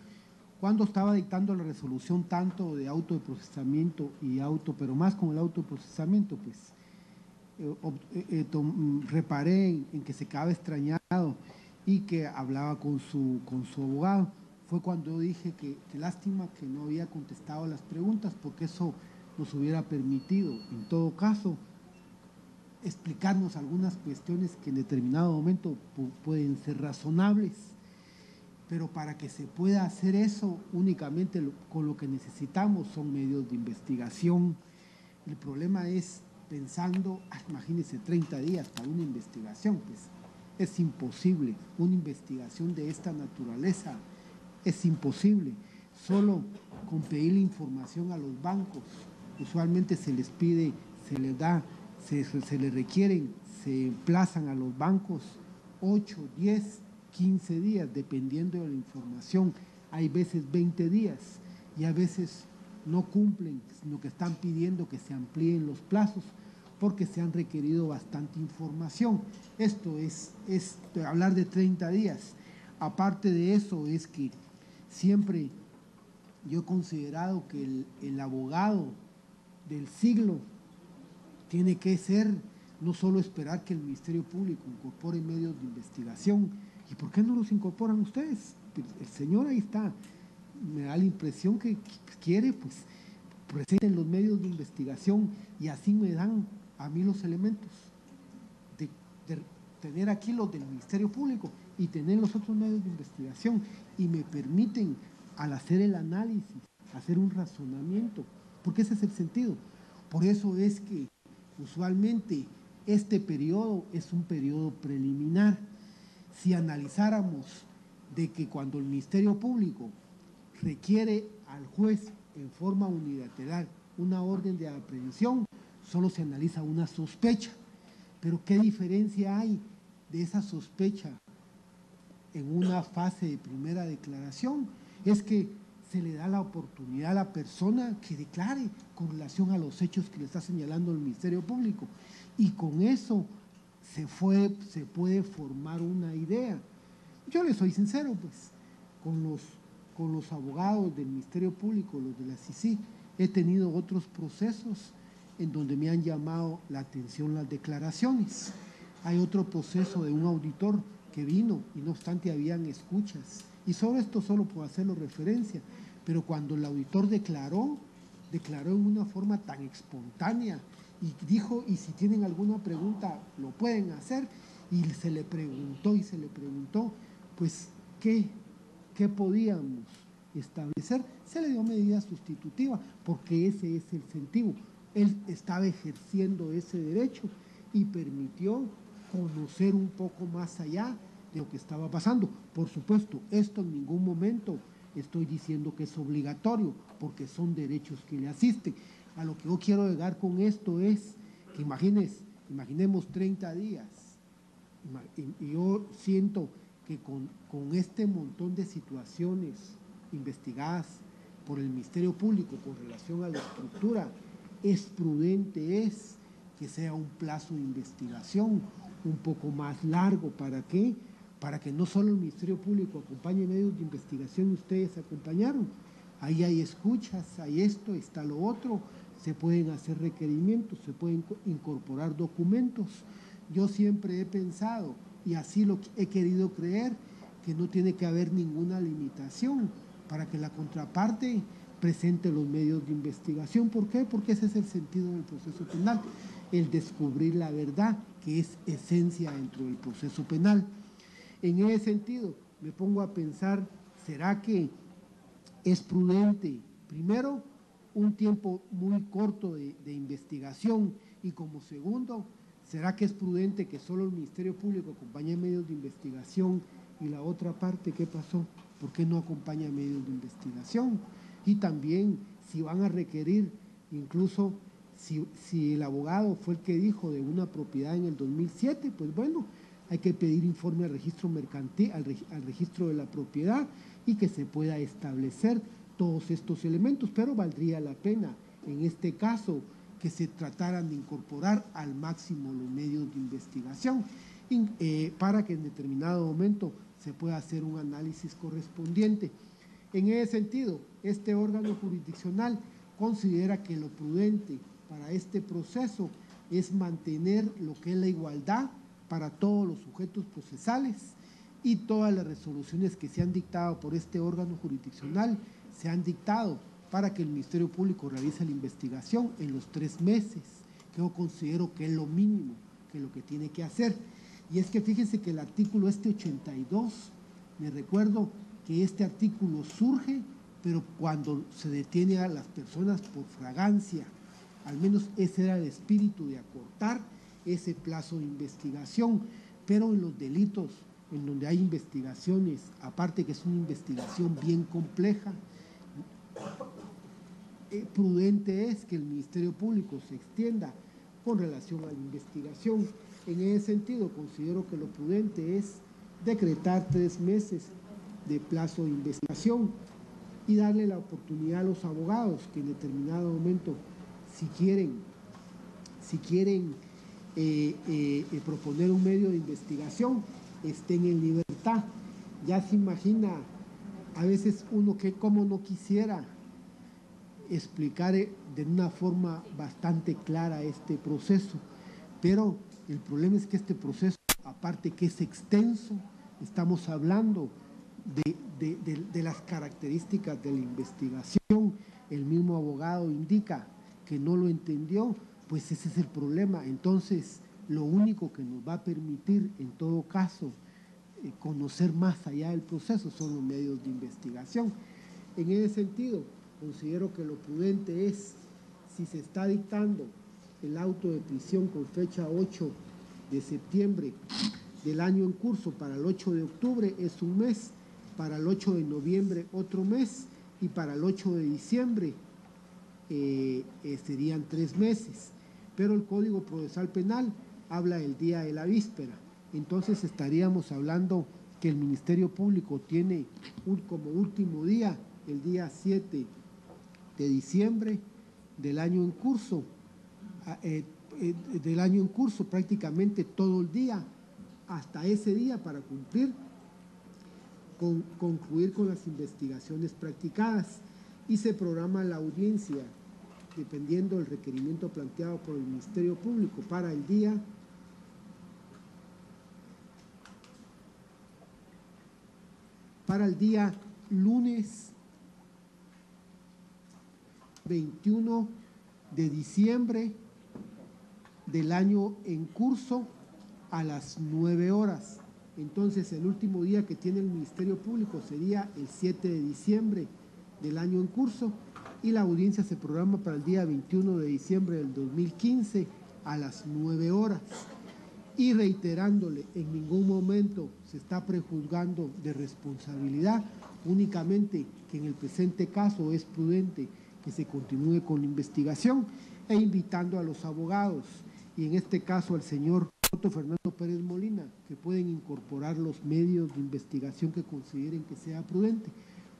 Cuando estaba dictando la resolución tanto de auto de procesamiento y pero más con el auto de procesamiento, pues reparé en que se quedaba extrañado y que hablaba con su abogado. Fue cuando dije que lástima que no había contestado las preguntas, porque eso nos hubiera permitido, en todo caso, explicarnos algunas cuestiones que en determinado momento pueden ser razonables, pero para que se pueda hacer eso únicamente con lo que necesitamos son medios de investigación. El problema es pensando, imagínense 30 días para una investigación, pues es imposible. Una investigación de esta naturaleza es imposible. Solo con pedirle información a los bancos, usualmente se les pide, se les da, se les requieren, se emplazan a los bancos 8, 10, 15 días, dependiendo de la información. Hay veces 20 días y a veces no cumplen, sino que están pidiendo que se amplíen los plazos porque se han requerido bastante información. Esto es hablar de 30 días. Aparte de eso, es que siempre yo he considerado que el abogado del siglo tiene que ser, no solo esperar que el Ministerio Público incorpore medios de investigación. ¿Y por qué no los incorporan ustedes? El señor ahí está. me da la impresión que quiere, pues, presenten los medios de investigación y así me dan a mí los elementos de tener aquí los del Ministerio Público y tener los otros medios de investigación y me permiten, al hacer el análisis, hacer un razonamiento, porque ese es el sentido. Por eso es que usualmente este periodo es un periodo preliminar. Si analizáramos de que cuando el Ministerio Público requiere al juez en forma unilateral una orden de aprehensión, solo se analiza una sospecha. Pero ¿qué diferencia hay de esa sospecha en una fase de primera declaración? Es que se le da la oportunidad a la persona que declare con relación a los hechos que le está señalando el Ministerio Público. Y con eso se puede formar una idea. Yo le soy sincero, pues, con los abogados del Ministerio Público, los de la CICIG, he tenido otros procesos en donde me han llamado la atención las declaraciones. Hay otro proceso de un auditor que vino y no obstante habían escuchas. Y sobre esto solo puedo hacerlo referencia, pero cuando el auditor declaró en una forma tan espontánea y dijo, y si tienen alguna pregunta lo pueden hacer, y se le preguntó, pues, ¿qué podíamos establecer? Se le dio medida sustitutiva, porque ese es el sentido. Él estaba ejerciendo ese derecho y permitió conocer un poco más allá de lo que estaba pasando. Por supuesto, esto en ningún momento estoy diciendo que es obligatorio, porque son derechos que le asisten. A lo que yo quiero llegar con esto es que imaginemos 30 días, y yo siento que con este montón de situaciones investigadas por el Ministerio Público con relación a la estructura, es prudente que sea un plazo de investigación un poco más largo. ¿Para qué? Para que no solo el Ministerio Público acompañe medios de investigación, ustedes acompañaron. Ahí hay escuchas, hay esto, está lo otro, se pueden hacer requerimientos, se pueden incorporar documentos. Yo siempre he pensado, y así lo he querido creer, que no tiene que haber ninguna limitación para que la contraparte presente los medios de investigación. ¿Por qué? Porque ese es el sentido del proceso penal, el descubrir la verdad, que es esencia dentro del proceso penal. En ese sentido, me pongo a pensar, ¿será que es prudente, primero, un tiempo muy corto de investigación? Y como segundo, ¿será que es prudente que solo el Ministerio Público acompañe medios de investigación y la otra parte qué pasó? ¿Por qué no acompaña medios de investigación? Y también, si van a requerir, incluso si el abogado fue el que dijo de una propiedad en el 2007, pues bueno, hay que pedir informe al registro mercantil, al registro de la propiedad, y que se pueda establecer todos estos elementos, pero valdría la pena en este caso que se trataran de incorporar al máximo los medios de investigación para que en determinado momento se pueda hacer un análisis correspondiente. En ese sentido, este órgano jurisdiccional considera que lo prudente para este proceso es mantener lo que es la igualdad para todos los sujetos procesales, y todas las resoluciones que se han dictado por este órgano jurisdiccional se han dictado para que el Ministerio Público realice la investigación en los 3 meses, que yo considero que es lo mínimo, que lo que tiene que hacer. Y es que fíjense que el artículo 82, me recuerdo que este artículo surge, pero cuando se detiene a las personas por fragancia, al menos ese era el espíritu, de acortar ese plazo de investigación, pero en los delitos en donde hay investigaciones, aparte que es una investigación bien compleja, prudente es que el Ministerio Público se extienda con relación a la investigación. En ese sentido, considero que lo prudente es decretar 3 meses de plazo de investigación y darle la oportunidad a los abogados que en determinado momento, si quieren proponer un medio de investigación, estén en libertad. Ya se imagina a veces uno que como no quisiera explicar de una forma bastante clara este proceso, pero el problema es que este proceso, aparte que es extenso, estamos hablando de las características de la investigación, el mismo abogado indica que no lo entendió, pues ese es el problema. Entonces, lo único que nos va a permitir, en todo caso, conocer más allá del proceso son los medios de investigación. En ese sentido, considero que lo prudente es, si se está dictando el auto de prisión con fecha 8 de septiembre del año en curso para el 8 de octubre, es un mes, para el 8 de noviembre otro mes, y para el 8 de diciembre serían 3 meses. Pero el Código Procesal Penal habla del día de la víspera. Entonces estaríamos hablando que el Ministerio Público tiene como último día el día 7 de diciembre del año en curso, prácticamente todo el día, hasta ese día para concluir con las investigaciones practicadas, y se programa la audiencia, dependiendo del requerimiento planteado por el Ministerio Público, para el día lunes 21 de diciembre del año en curso a las 9 horas. Entonces, el último día que tiene el Ministerio Público sería el 7 de diciembre del año en curso, y la audiencia se programa para el día 21 de diciembre del 2015 a las 9 horas. Y reiterándole, en ningún momento se está prejuzgando de responsabilidad, únicamente que en el presente caso es prudente que se continúe con la investigación, e invitando a los abogados, y en este caso al señor Otto Fernando Pérez Molina, que pueden incorporar los medios de investigación que consideren que sea prudente,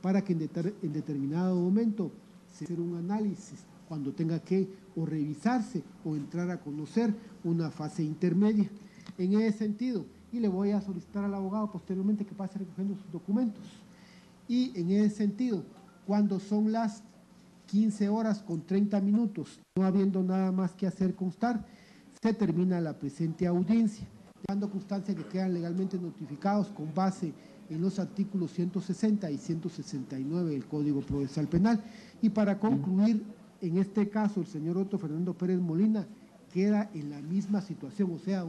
para que en determinado momento se haga un análisis cuando tenga que o revisarse o entrar a conocer una fase intermedia. En ese sentido, y le voy a solicitar al abogado posteriormente que pase recogiendo sus documentos, y en ese sentido, cuando son las 15 horas con 30 minutos, no habiendo nada más que hacer constar, se termina la presente audiencia, dando constancia que quedan legalmente notificados con base en los artículos 160 y 169 del Código Procesal Penal. Y para concluir, en este caso, el señor Otto Fernando Pérez Molina queda en la misma situación, o sea,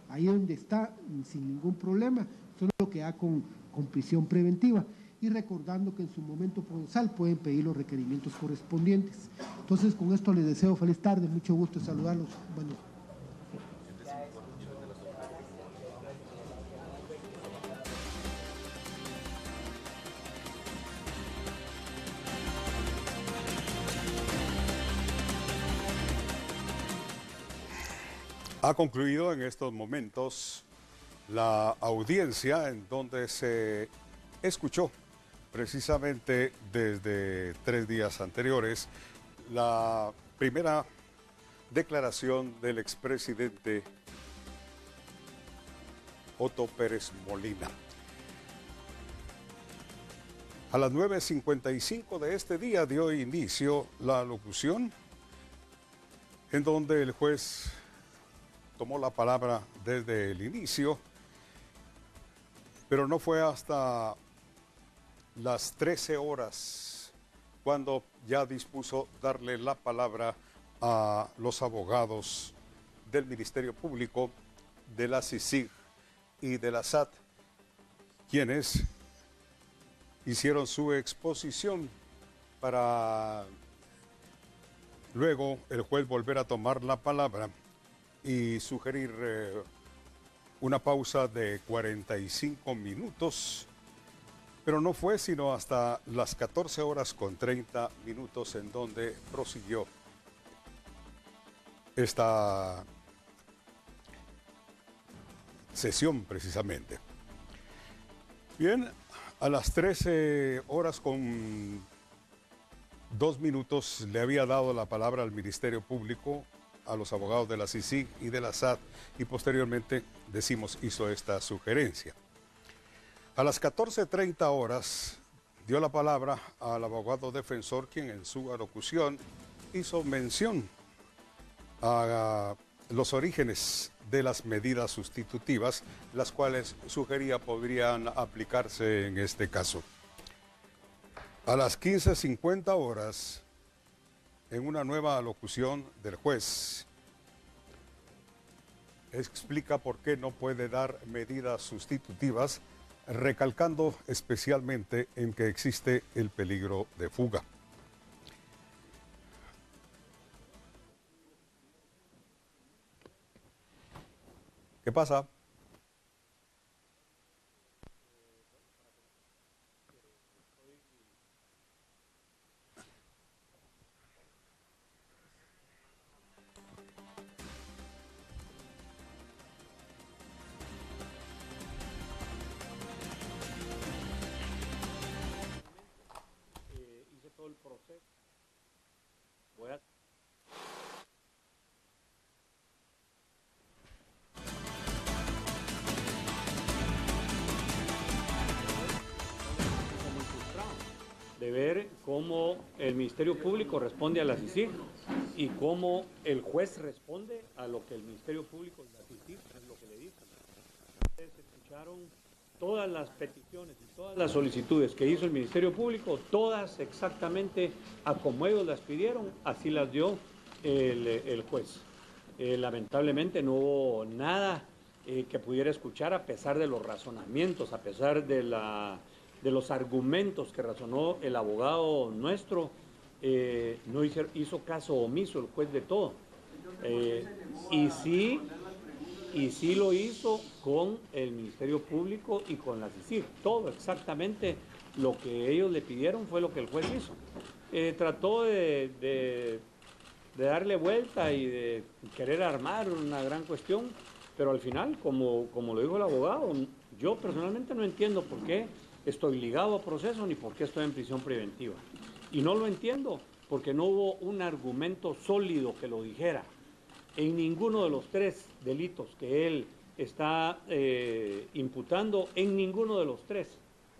ahí donde está, sin ningún problema, solo que da con prisión preventiva. Y recordando que en su momento procesal pueden pedir los requerimientos correspondientes. Entonces, con esto les deseo feliz tarde, mucho gusto saludarlos. Bueno. Ha concluido en estos momentos la audiencia en donde se escuchó precisamente desde 3 días anteriores la primera declaración del expresidente Otto Pérez Molina. A las 9:55 de este día dio inicio la locución en donde el juez tomó la palabra desde el inicio, pero no fue hasta las 13 horas cuando ya dispuso darle la palabra a los abogados del Ministerio Público, de la CICIG y de la SAT, quienes hicieron su exposición para luego el juez volver a tomar la palabra y sugerir una pausa de 45 minutos, pero no fue sino hasta las 14 horas con 30 minutos en donde prosiguió esta sesión precisamente. Bien, a las 13 horas con 2 minutos le había dado la palabra al Ministerio Público, a los abogados de la CICIG y de la SAT, y posteriormente, hizo esta sugerencia. A las 14:30 horas dio la palabra al abogado defensor, quien en su alocución hizo mención a los orígenes de las medidas sustitutivas, las cuales sugería podrían aplicarse en este caso. A las 15:50 horas, en una nueva alocución del juez, explica por qué no puede dar medidas sustitutivas, recalcando especialmente en que existe el peligro de fuga. ¿Qué pasa? Hice todo el proceso. Voy a... de ver cómo el Ministerio Público responde a la CICIG y cómo el juez responde a lo que el Ministerio Público y la CICIG es lo que le dicen. Ustedes escucharon todas las peticiones y todas las solicitudes que hizo el Ministerio Público, todas exactamente a como ellos las pidieron, así las dio el juez. Lamentablemente no hubo nada que pudiera escuchar a pesar de los razonamientos, a pesar de los argumentos que razonó el abogado nuestro, no hizo caso omiso el juez de todo. Y sí lo hizo con el Ministerio Público y con la CICIG. Todo exactamente lo que ellos le pidieron fue lo que el juez hizo. Trató de darle vuelta y de querer armar una gran cuestión, pero al final, como lo dijo el abogado, yo personalmente no entiendo por qué estoy ligado a proceso ni por qué estoy en prisión preventiva. Y no lo entiendo porque no hubo un argumento sólido que lo dijera. En ninguno de los 3 delitos que él está imputando, en ninguno de los 3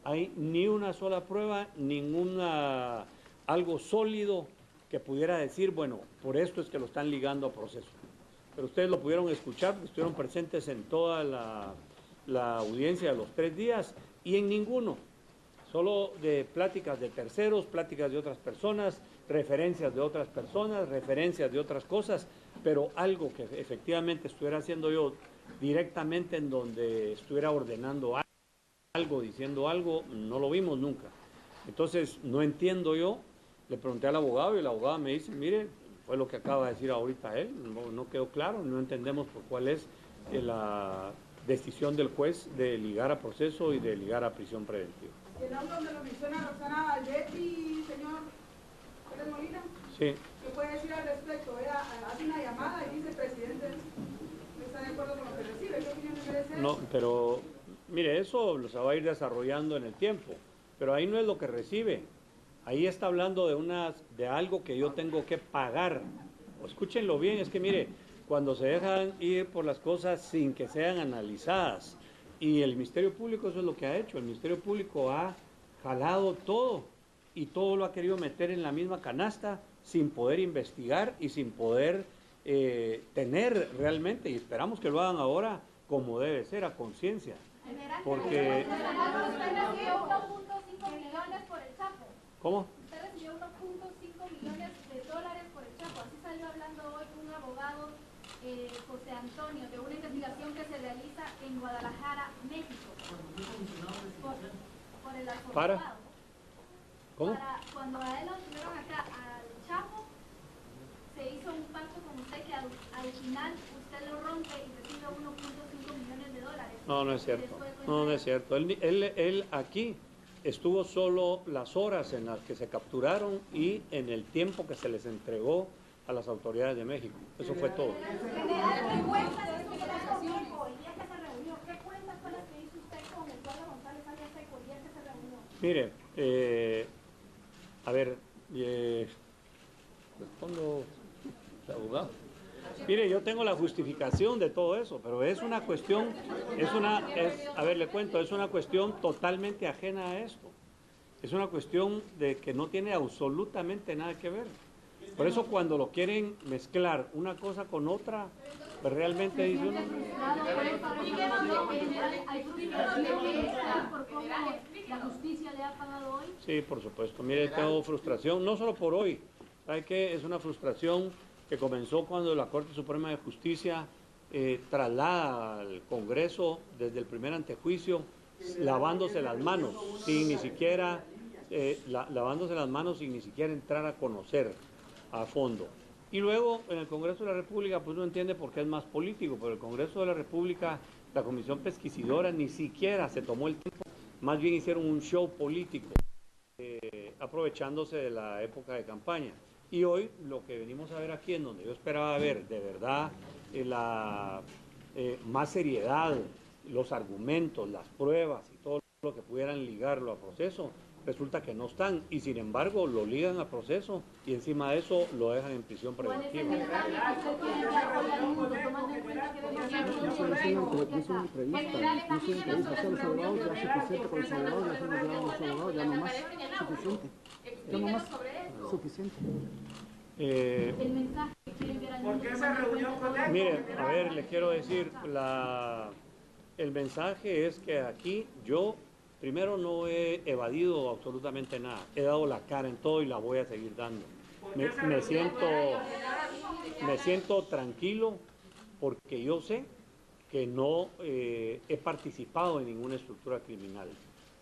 hay ni una sola prueba, algo sólido que pudiera decir, bueno, por esto es que lo están ligando a proceso. Pero ustedes lo pudieron escuchar porque estuvieron presentes en toda la audiencia de los 3 días y en ninguno, solo de pláticas de terceros, pláticas de otras personas, referencias de otras personas, referencias de otras cosas, pero algo que efectivamente estuviera haciendo yo directamente en donde estuviera ordenando algo, diciendo algo, no lo vimos nunca. Entonces, no entiendo yo, le pregunté al abogado y el abogado me dice, mire, fue lo que acaba de decir ahorita él, no quedó claro, no entendemos por cuál es la decisión del juez de ligar a proceso y de ligar a prisión preventiva. ¿El auto donde lo menciona Roxana Valdetti, señor Pérez Molina? Sí. ¿Qué puede decir al respecto? Ella hace una llamada y dice, presidente, ¿está de acuerdo con lo que recibe? ¿Qué opinión le merece? No, pero mire, eso se va a ir desarrollando en el tiempo, pero ahí no es lo que recibe. Ahí está hablando de algo que yo tengo que pagar. Escúchenlo bien, es que mire, cuando se dejan ir por las cosas sin que sean analizadas, y el Ministerio Público eso es lo que ha hecho, el Ministerio Público ha jalado todo y todo lo ha querido meter en la misma canasta sin poder investigar y sin poder tener realmente, y esperamos que lo hagan ahora como debe ser, a conciencia. Porque... ¿Cómo? Usted recibió 1.5 millones de dólares por el Chapo. Así salió hablando hoy un abogado, José Antonio, de una investigación que se realiza en Guadalajara, México. Por el alforjado. ¿Para? ¿Cómo? Cuando a él lo tuvieron acá, al Chapo, se hizo un pacto con usted que al final usted lo rompe y recibe 1.5 millones de dólares. No, no es cierto. No es cierto. Él aquí estuvo solo las horas en las que se capturaron y en el tiempo que se les entregó a las autoridades de México. Eso fue todo. ¿Qué cuentas hizo usted con Seco el día que se reunió? ¿Qué cuentas fue las que hizo usted con Eduardo González alias Seco el día que se reunió? Mire, a ver, respondo, abogado. Mire, yo tengo la justificación de todo eso, pero es una cuestión, a ver, le cuento, es una cuestión totalmente ajena a esto. Es una cuestión de que no tiene absolutamente nada que ver. Por eso cuando lo quieren mezclar una cosa con otra, pues realmente dice uno... ¿La justicia le ha pagado hoy? Sí, por supuesto. Mire, tengo frustración, no solo por hoy. ¿Sabe qué? Es una frustración que comenzó cuando la Corte Suprema de Justicia traslada al Congreso desde el primer antejuicio lavándose las manos sin ni siquiera entrar a conocer a fondo. Y luego en el Congreso de la República, pues uno entiende por qué es más político, pero el Congreso de la República, la Comisión Pesquisidora ni siquiera se tomó el tiempo, más bien hicieron un show político, aprovechándose de la época de campaña. Y hoy lo que venimos a ver aquí, en donde yo esperaba ver de verdad más seriedad, los argumentos, las pruebas y todo lo que pudieran ligarlo a proceso, resulta que no están y sin embargo lo ligan a proceso y encima de eso lo dejan en prisión preventiva. Mire, a ver, le quiero decir, el mensaje es que aquí yo primero no he evadido absolutamente nada, he dado la cara en todo y la voy a seguir dando. Me siento tranquilo porque yo sé que no he participado en ninguna estructura criminal.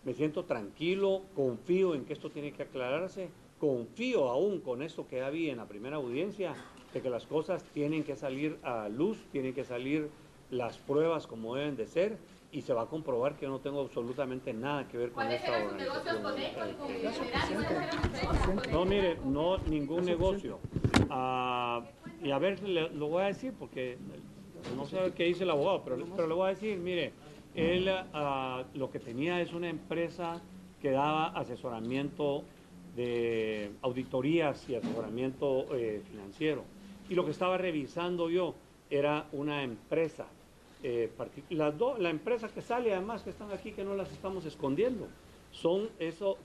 Me siento tranquilo, confío en que esto tiene que aclararse, confío aún con esto que ya vi en la primera audiencia, de que las cosas tienen que salir a luz, tienen que salir las pruebas como deben de ser, y se va a comprobar que yo no tengo absolutamente nada que ver con esta organización. No, mire, no ningún negocio. Y a ver, lo voy a decir porque no sé qué dice el abogado, pero le voy a decir, mire, él lo que tenía es una empresa que daba asesoramiento de auditorías y asesoramiento financiero. Y lo que estaba revisando yo era una empresa. La empresa que sale, además, que están aquí, que no las estamos escondiendo,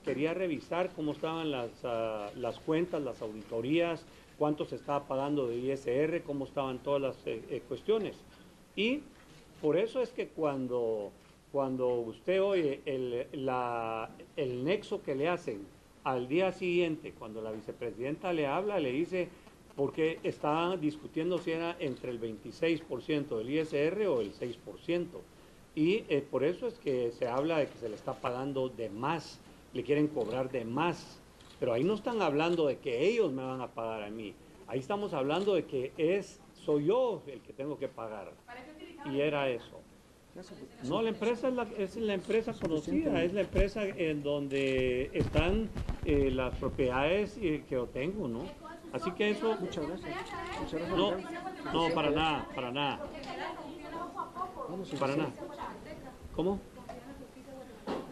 quería revisar cómo estaban las cuentas, las auditorías, cuánto se estaba pagando de ISR, cómo estaban todas las cuestiones. Y por eso es que cuando usted oye el nexo que le hacen al día siguiente, cuando la vicepresidenta le habla, le dice, porque estaban discutiendo si era entre el 26% del ISR o el 6%. Y por eso es que se habla de que se le está pagando de más, le quieren cobrar de más. Pero ahí no están hablando de que ellos me van a pagar a mí. Ahí estamos hablando de que soy yo el que tengo que pagar. Y era eso. No, la empresa es la empresa conocida, es la empresa en donde están las propiedades que yo tengo, ¿no? Así que eso... Muchas gracias. No, para nada. Para nada. ¿Cómo?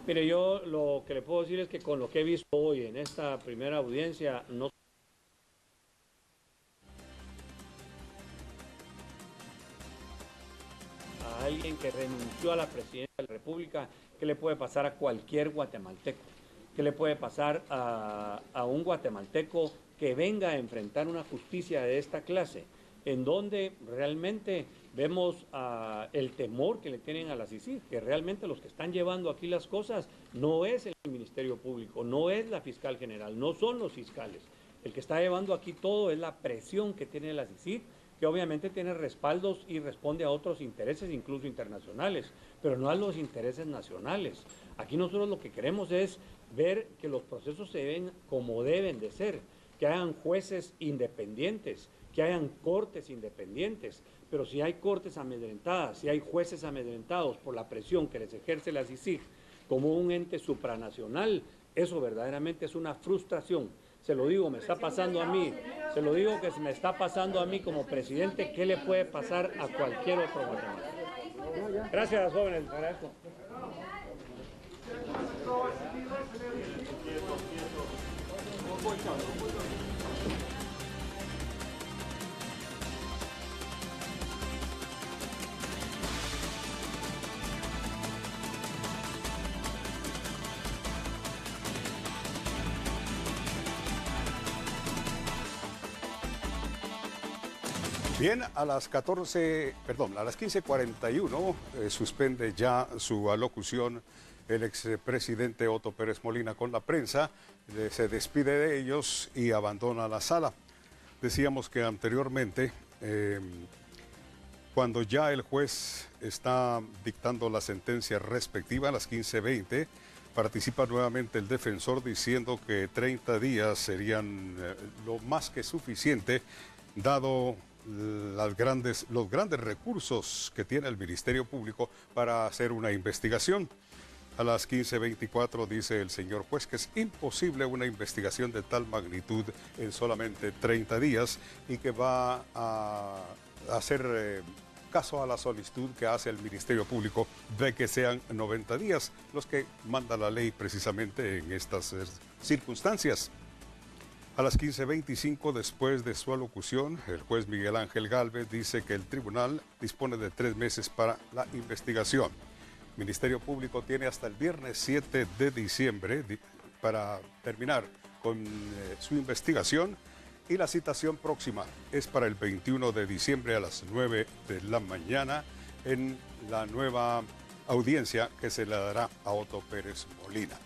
Mire, yo lo que le puedo decir es que con lo que he visto hoy en esta primera audiencia, no... a alguien que renunció a la presidencia de la República, ¿qué le puede pasar a cualquier guatemalteco? ¿Qué le puede pasar a un guatemalteco que venga a enfrentar una justicia de esta clase, en donde realmente vemos el temor que le tienen a la CICIG, que realmente los que están llevando aquí las cosas no es el Ministerio Público, no es la Fiscal General, no son los fiscales. El que está llevando aquí todo es la presión que tiene la CICIG, que obviamente tiene respaldos y responde a otros intereses, incluso internacionales, pero no a los intereses nacionales. Aquí nosotros lo que queremos es ver que los procesos se ven como deben de ser, que hayan jueces independientes, que hayan cortes independientes, pero si hay cortes amedrentadas, si hay jueces amedrentados por la presión que les ejerce la CICIG como un ente supranacional, eso verdaderamente es una frustración. Se lo digo, me está pasando a mí, se lo digo que se me está pasando a mí como presidente, ¿qué le puede pasar a cualquier otro guatemalteco? Gracias, jóvenes, te agradezco. Bien, a las 15:41 suspende ya su alocución el expresidente Otto Pérez Molina con la prensa, se despide de ellos y abandona la sala. Decíamos que anteriormente, cuando ya el juez está dictando la sentencia respectiva a las 15:20, participa nuevamente el defensor diciendo que 30 días serían lo más que suficiente, dado los grandes recursos que tiene el Ministerio Público para hacer una investigación. A las 15:24 dice el señor juez que es imposible una investigación de tal magnitud en solamente 30 días y que va a hacer caso a la solicitud que hace el Ministerio Público de que sean 90 días, los que manda la ley precisamente en estas circunstancias. A las 15:25, después de su alocución, el juez Miguel Ángel Gálvez dice que el tribunal dispone de 3 meses para la investigación. El Ministerio Público tiene hasta el viernes 7 de diciembre para terminar con su investigación y la citación próxima es para el 21 de diciembre a las 9 de la mañana en la nueva audiencia que se le dará a Otto Pérez Molina.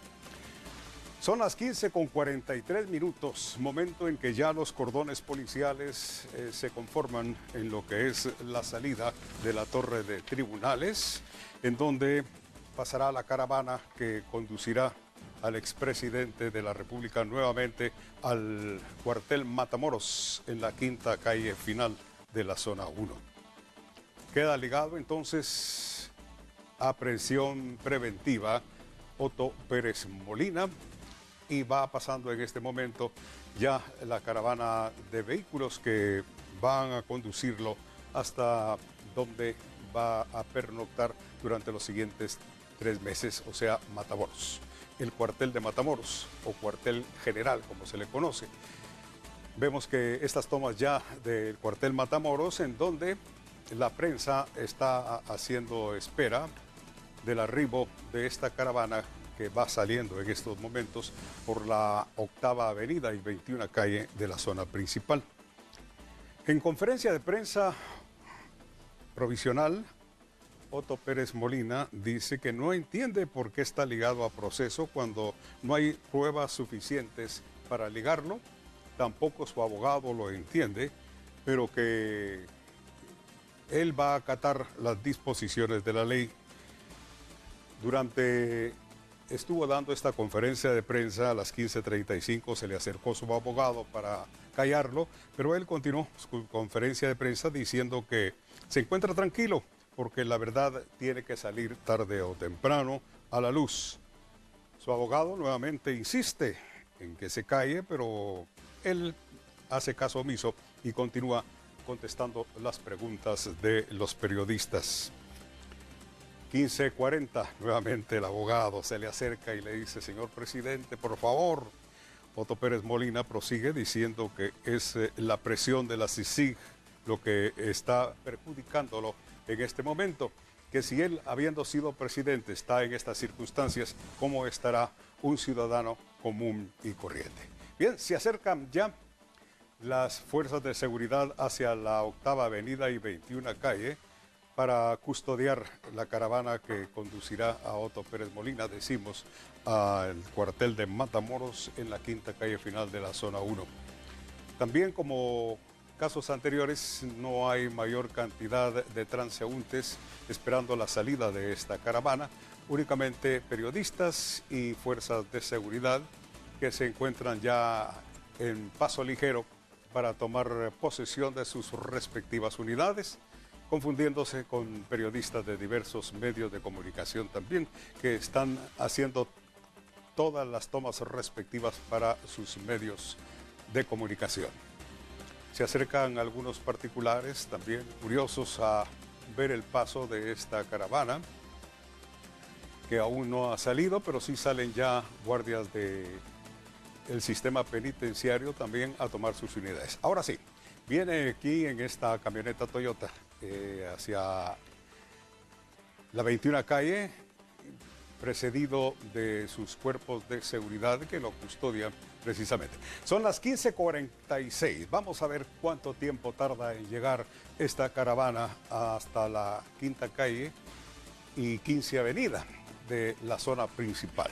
Son las 15:43, momento en que ya los cordones policiales se conforman en lo que es la salida de la torre de tribunales, en donde pasará la caravana que conducirá al expresidente de la República nuevamente al cuartel Matamoros en la quinta calle final de la zona 1. Queda ligado entonces a prisión preventiva Otto Pérez Molina, y va pasando en este momento ya la caravana de vehículos que van a conducirlo hasta donde va a pernoctar durante los siguientes 3 meses, o sea, Matamoros. El cuartel de Matamoros, o cuartel general, como se le conoce. Vemos que estas tomas ya del cuartel Matamoros, en donde la prensa está haciendo espera del arribo de esta caravana que va saliendo en estos momentos por la 8ª Avenida y 21 calle de la zona principal. En conferencia de prensa provisional, Otto Pérez Molina dice que no entiende por qué está ligado a proceso cuando no hay pruebas suficientes para ligarlo. Tampoco su abogado lo entiende, pero que él va a acatar las disposiciones de la ley. Estuvo dando esta conferencia de prensa a las 15:35, se le acercó su abogado para callarlo, pero él continuó su conferencia de prensa diciendo que se encuentra tranquilo porque la verdad tiene que salir tarde o temprano a la luz. Su abogado nuevamente insiste en que se calle, pero él hace caso omiso y continúa contestando las preguntas de los periodistas. 15:40, nuevamente el abogado se le acerca y le dice: señor presidente, por favor. Otto Pérez Molina prosigue diciendo que es la presión de la CICIG lo que está perjudicándolo en este momento, que si él, habiendo sido presidente, está en estas circunstancias, ¿cómo estará un ciudadano común y corriente? Bien, se acercan ya las fuerzas de seguridad hacia la 8ª Avenida y 21 calle, para custodiar la caravana que conducirá a Otto Pérez Molina, decimos, al cuartel de Matamoros en la quinta calle final de la zona 1. También, como casos anteriores, no hay mayor cantidad de transeúntes esperando la salida de esta caravana, únicamente periodistas y fuerzas de seguridad que se encuentran ya en paso ligero para tomar posesión de sus respectivas unidades, confundiéndose con periodistas de diversos medios de comunicación también, que están haciendo todas las tomas respectivas para sus medios de comunicación. Se acercan algunos particulares también curiosos a ver el paso de esta caravana, que aún no ha salido, pero sí salen ya guardias del sistema penitenciario también a tomar sus unidades. Ahora sí, viene aquí en esta camioneta Toyota hacia la 21 calle, precedido de sus cuerpos de seguridad que lo custodian precisamente. Son las 15:46. Vamos a ver cuánto tiempo tarda en llegar esta caravana hasta la Quinta Calle y 15 Avenida de la zona principal.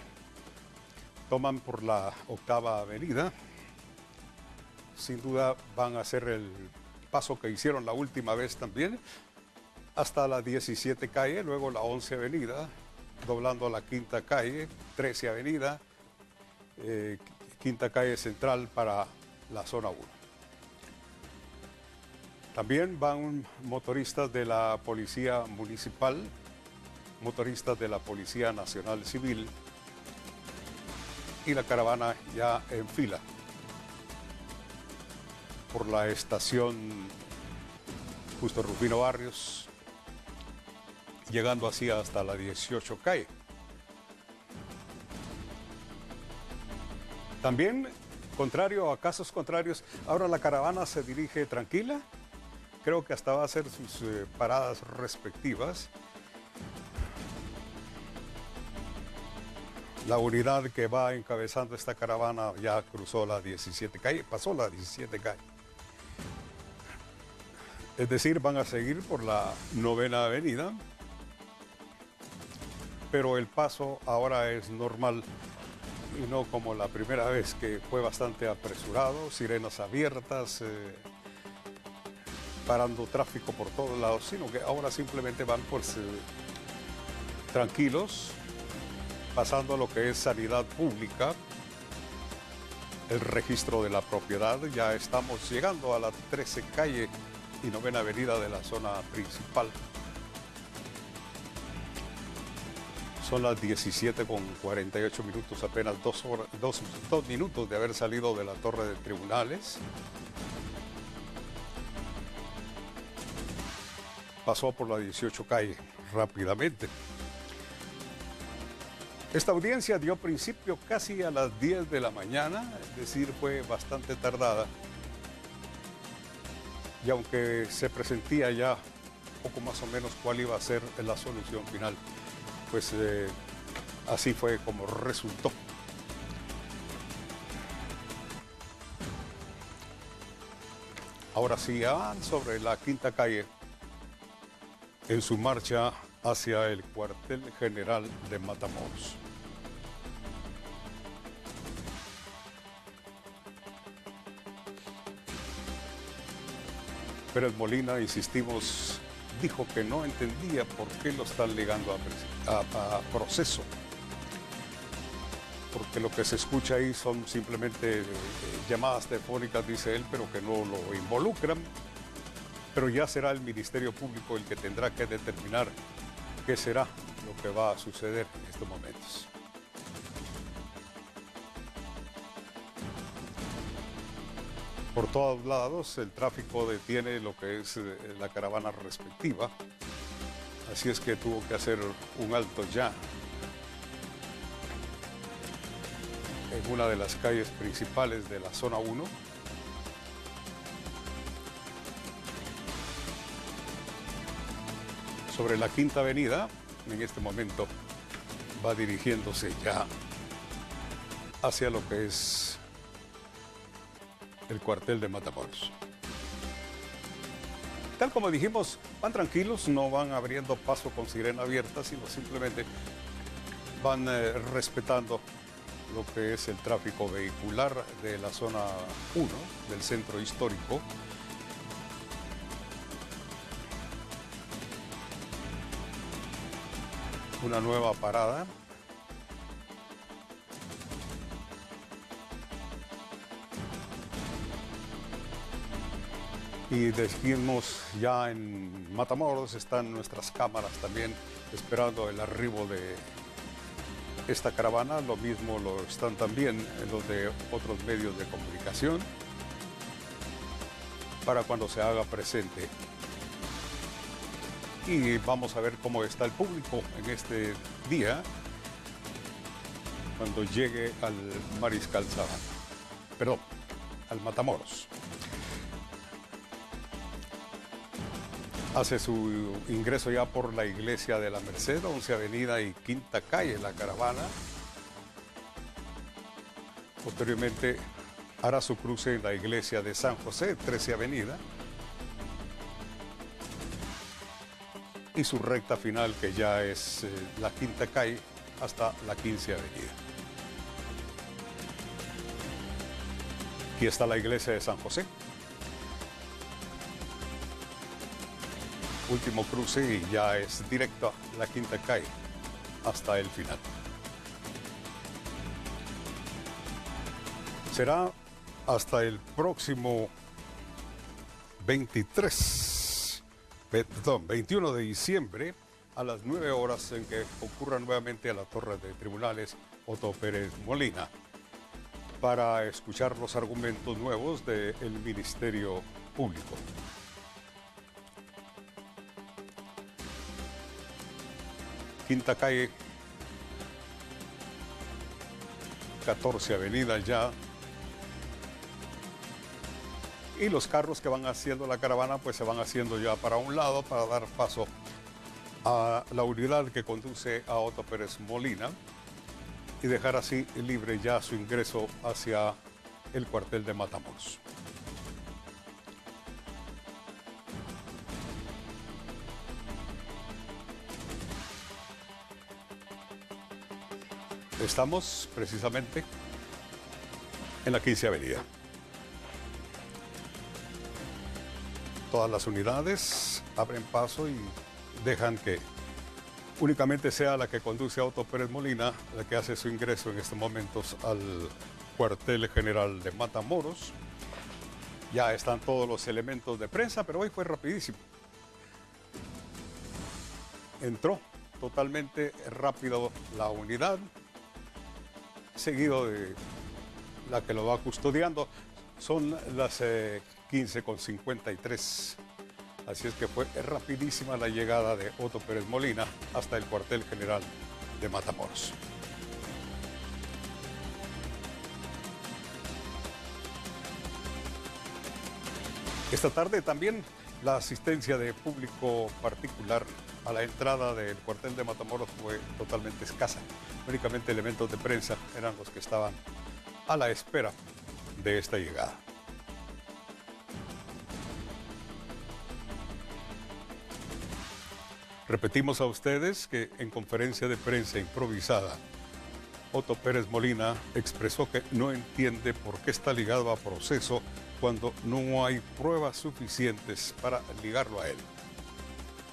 Toman por la Octava Avenida. Sin duda van a hacer el paso que hicieron la última vez también, hasta la 17 Calle, luego la 11 Avenida, doblando a la Quinta Calle, 13 Avenida, Quinta Calle Central para la zona 1. También van motoristas de la Policía Municipal, motoristas de la Policía Nacional Civil y la caravana ya en fila por la estación Justo Rufino Barrios, llegando así hasta la 18 Calle. También, contrario a casos contrarios, ahora la caravana se dirige tranquila. Creo que hasta va a hacer sus paradas respectivas. La unidad que va encabezando esta caravana ya cruzó la 17 Calle, pasó la 17 Calle. Es decir, van a seguir por la 9ª Avenida, pero el paso ahora es normal y no como la primera vez, que fue bastante apresurado, sirenas abiertas, parando tráfico por todos lados, sino que ahora simplemente van pues tranquilos, pasando a lo que es sanidad pública, el registro de la propiedad. Ya estamos llegando a la 13 Calle y 9ª Avenida de la zona principal. Son las 17:48, apenas 2 minutos de haber salido de la Torre de Tribunales. Pasó por la 18 Calle rápidamente. Esta audiencia dio principio casi a las 10 de la mañana, es decir, fue bastante tardada. Y aunque se presentía ya poco más o menos cuál iba a ser la solución final, pues así fue como resultó. Ahora sí, van sobre la Quinta Calle en su marcha hacia el cuartel general de Matamoros. Pérez Molina, insistimos, dijo que no entendía por qué lo están ligando a proceso. Porque lo que se escucha ahí son simplemente llamadas telefónicas, dice él, pero que no lo involucran. Pero ya será el Ministerio Público el que tendrá que determinar qué será lo que va a suceder en estos momentos. Por todos lados el tráfico detiene lo que es la caravana respectiva, así es que tuvo que hacer un alto ya en una de las calles principales de la zona 1. Sobre la Quinta Avenida, en este momento va dirigiéndose ya hacia lo que es el cuartel de Matamoros. Tal como dijimos, van tranquilos, no van abriendo paso con sirena abierta, sino simplemente van respetando lo que es el tráfico vehicular de la zona 1 del centro histórico. Una nueva parada. Y decimos, ya en Matamoros están nuestras cámaras también esperando el arribo de esta caravana. Lo mismo lo están también los de otros medios de comunicación para cuando se haga presente. Y vamos a ver cómo está el público en este día cuando llegue al Mariscal Zavala, perdón, al Matamoros. hace su ingreso ya por la iglesia de la Merced, 11 Avenida y Quinta Calle, la caravana. Posteriormente hará su cruce en la iglesia de San José, 13 Avenida. Y su recta final, que ya es la Quinta Calle hasta la 15 Avenida. Aquí está la iglesia de San José. Último cruce y ya es directo a la Quinta Calle hasta el final. Será hasta el próximo 21 de diciembre a las 9 horas en que concurra nuevamente a la Torre de Tribunales Otto Pérez Molina para escuchar los argumentos nuevos del Ministerio Público. Quinta Calle, 14 Avenida ya. Y los carros que van haciendo la caravana pues se van haciendo ya para un lado para dar paso a la unidad que conduce a Otto Pérez Molina y dejar así libre ya su ingreso hacia el cuartel de Matamoros. Estamos precisamente en la 15 Avenida. Todas las unidades abren paso y dejan que únicamente sea la que conduce a Otto Pérez Molina la que hace su ingreso en estos momentos al cuartel general de Matamoros. Ya están todos los elementos de prensa, pero hoy fue rapidísimo. Entró totalmente rápido la unidad, seguido de la que lo va custodiando. Son las 15:53. Así es que fue rapidísima la llegada de Otto Pérez Molina hasta el cuartel general de Matamoros. Esta tarde también la asistencia de público particular a la entrada del cuartel de Matamoros fue totalmente escasa. Únicamente elementos de prensa eran los que estaban a la espera de esta llegada. Repetimos a ustedes que en conferencia de prensa improvisada, Otto Pérez Molina expresó que no entiende por qué está ligado a proceso cuando no hay pruebas suficientes para ligarlo a él.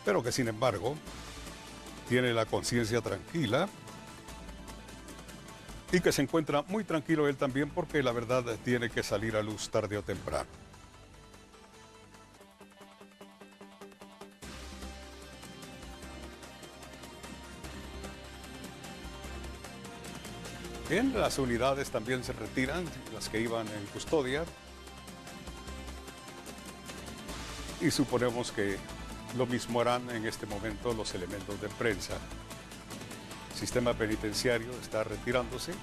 Pero que sin embargo tiene la conciencia tranquila y que se encuentra muy tranquilo él también porque la verdad tiene que salir a luz tarde o temprano. Bien, las unidades también se retiran, las que iban en custodia. Y suponemos que lo mismo harán en este momento los elementos de prensa. El sistema penitenciario está retirándose,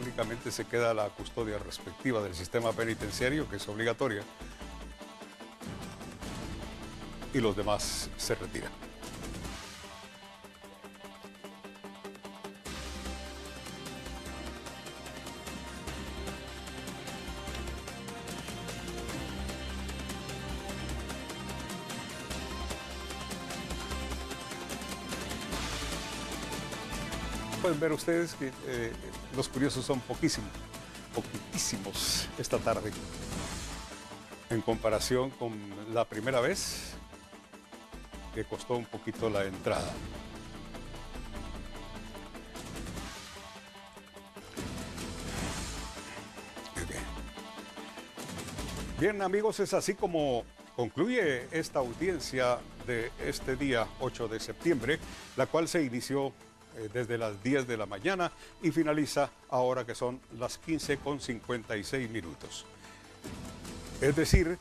únicamente se queda la custodia respectiva del sistema penitenciario, que es obligatoria, y los demás se retiran. Pueden ver ustedes que los curiosos son poquitísimos esta tarde en comparación con la primera vez que costó un poquito la entrada. Bien, amigos, es así como concluye esta audiencia de este día 8 de septiembre, la cual se inició desde las 10 de la mañana y finaliza ahora que son las 15:56. Es decir,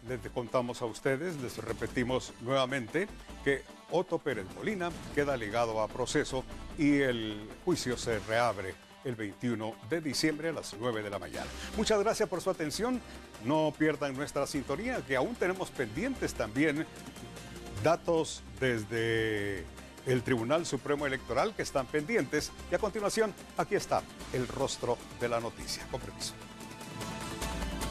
les contamos a ustedes, les repetimos nuevamente que Otto Pérez Molina queda ligado a proceso y el juicio se reabre el 21 de diciembre a las 9 de la mañana. Muchas gracias por su atención. No pierdan nuestra sintonía, que aún tenemos pendientes también datos desde el Tribunal Supremo Electoral que están pendientes. Y a continuación, aquí está el rostro de la noticia. Con permiso.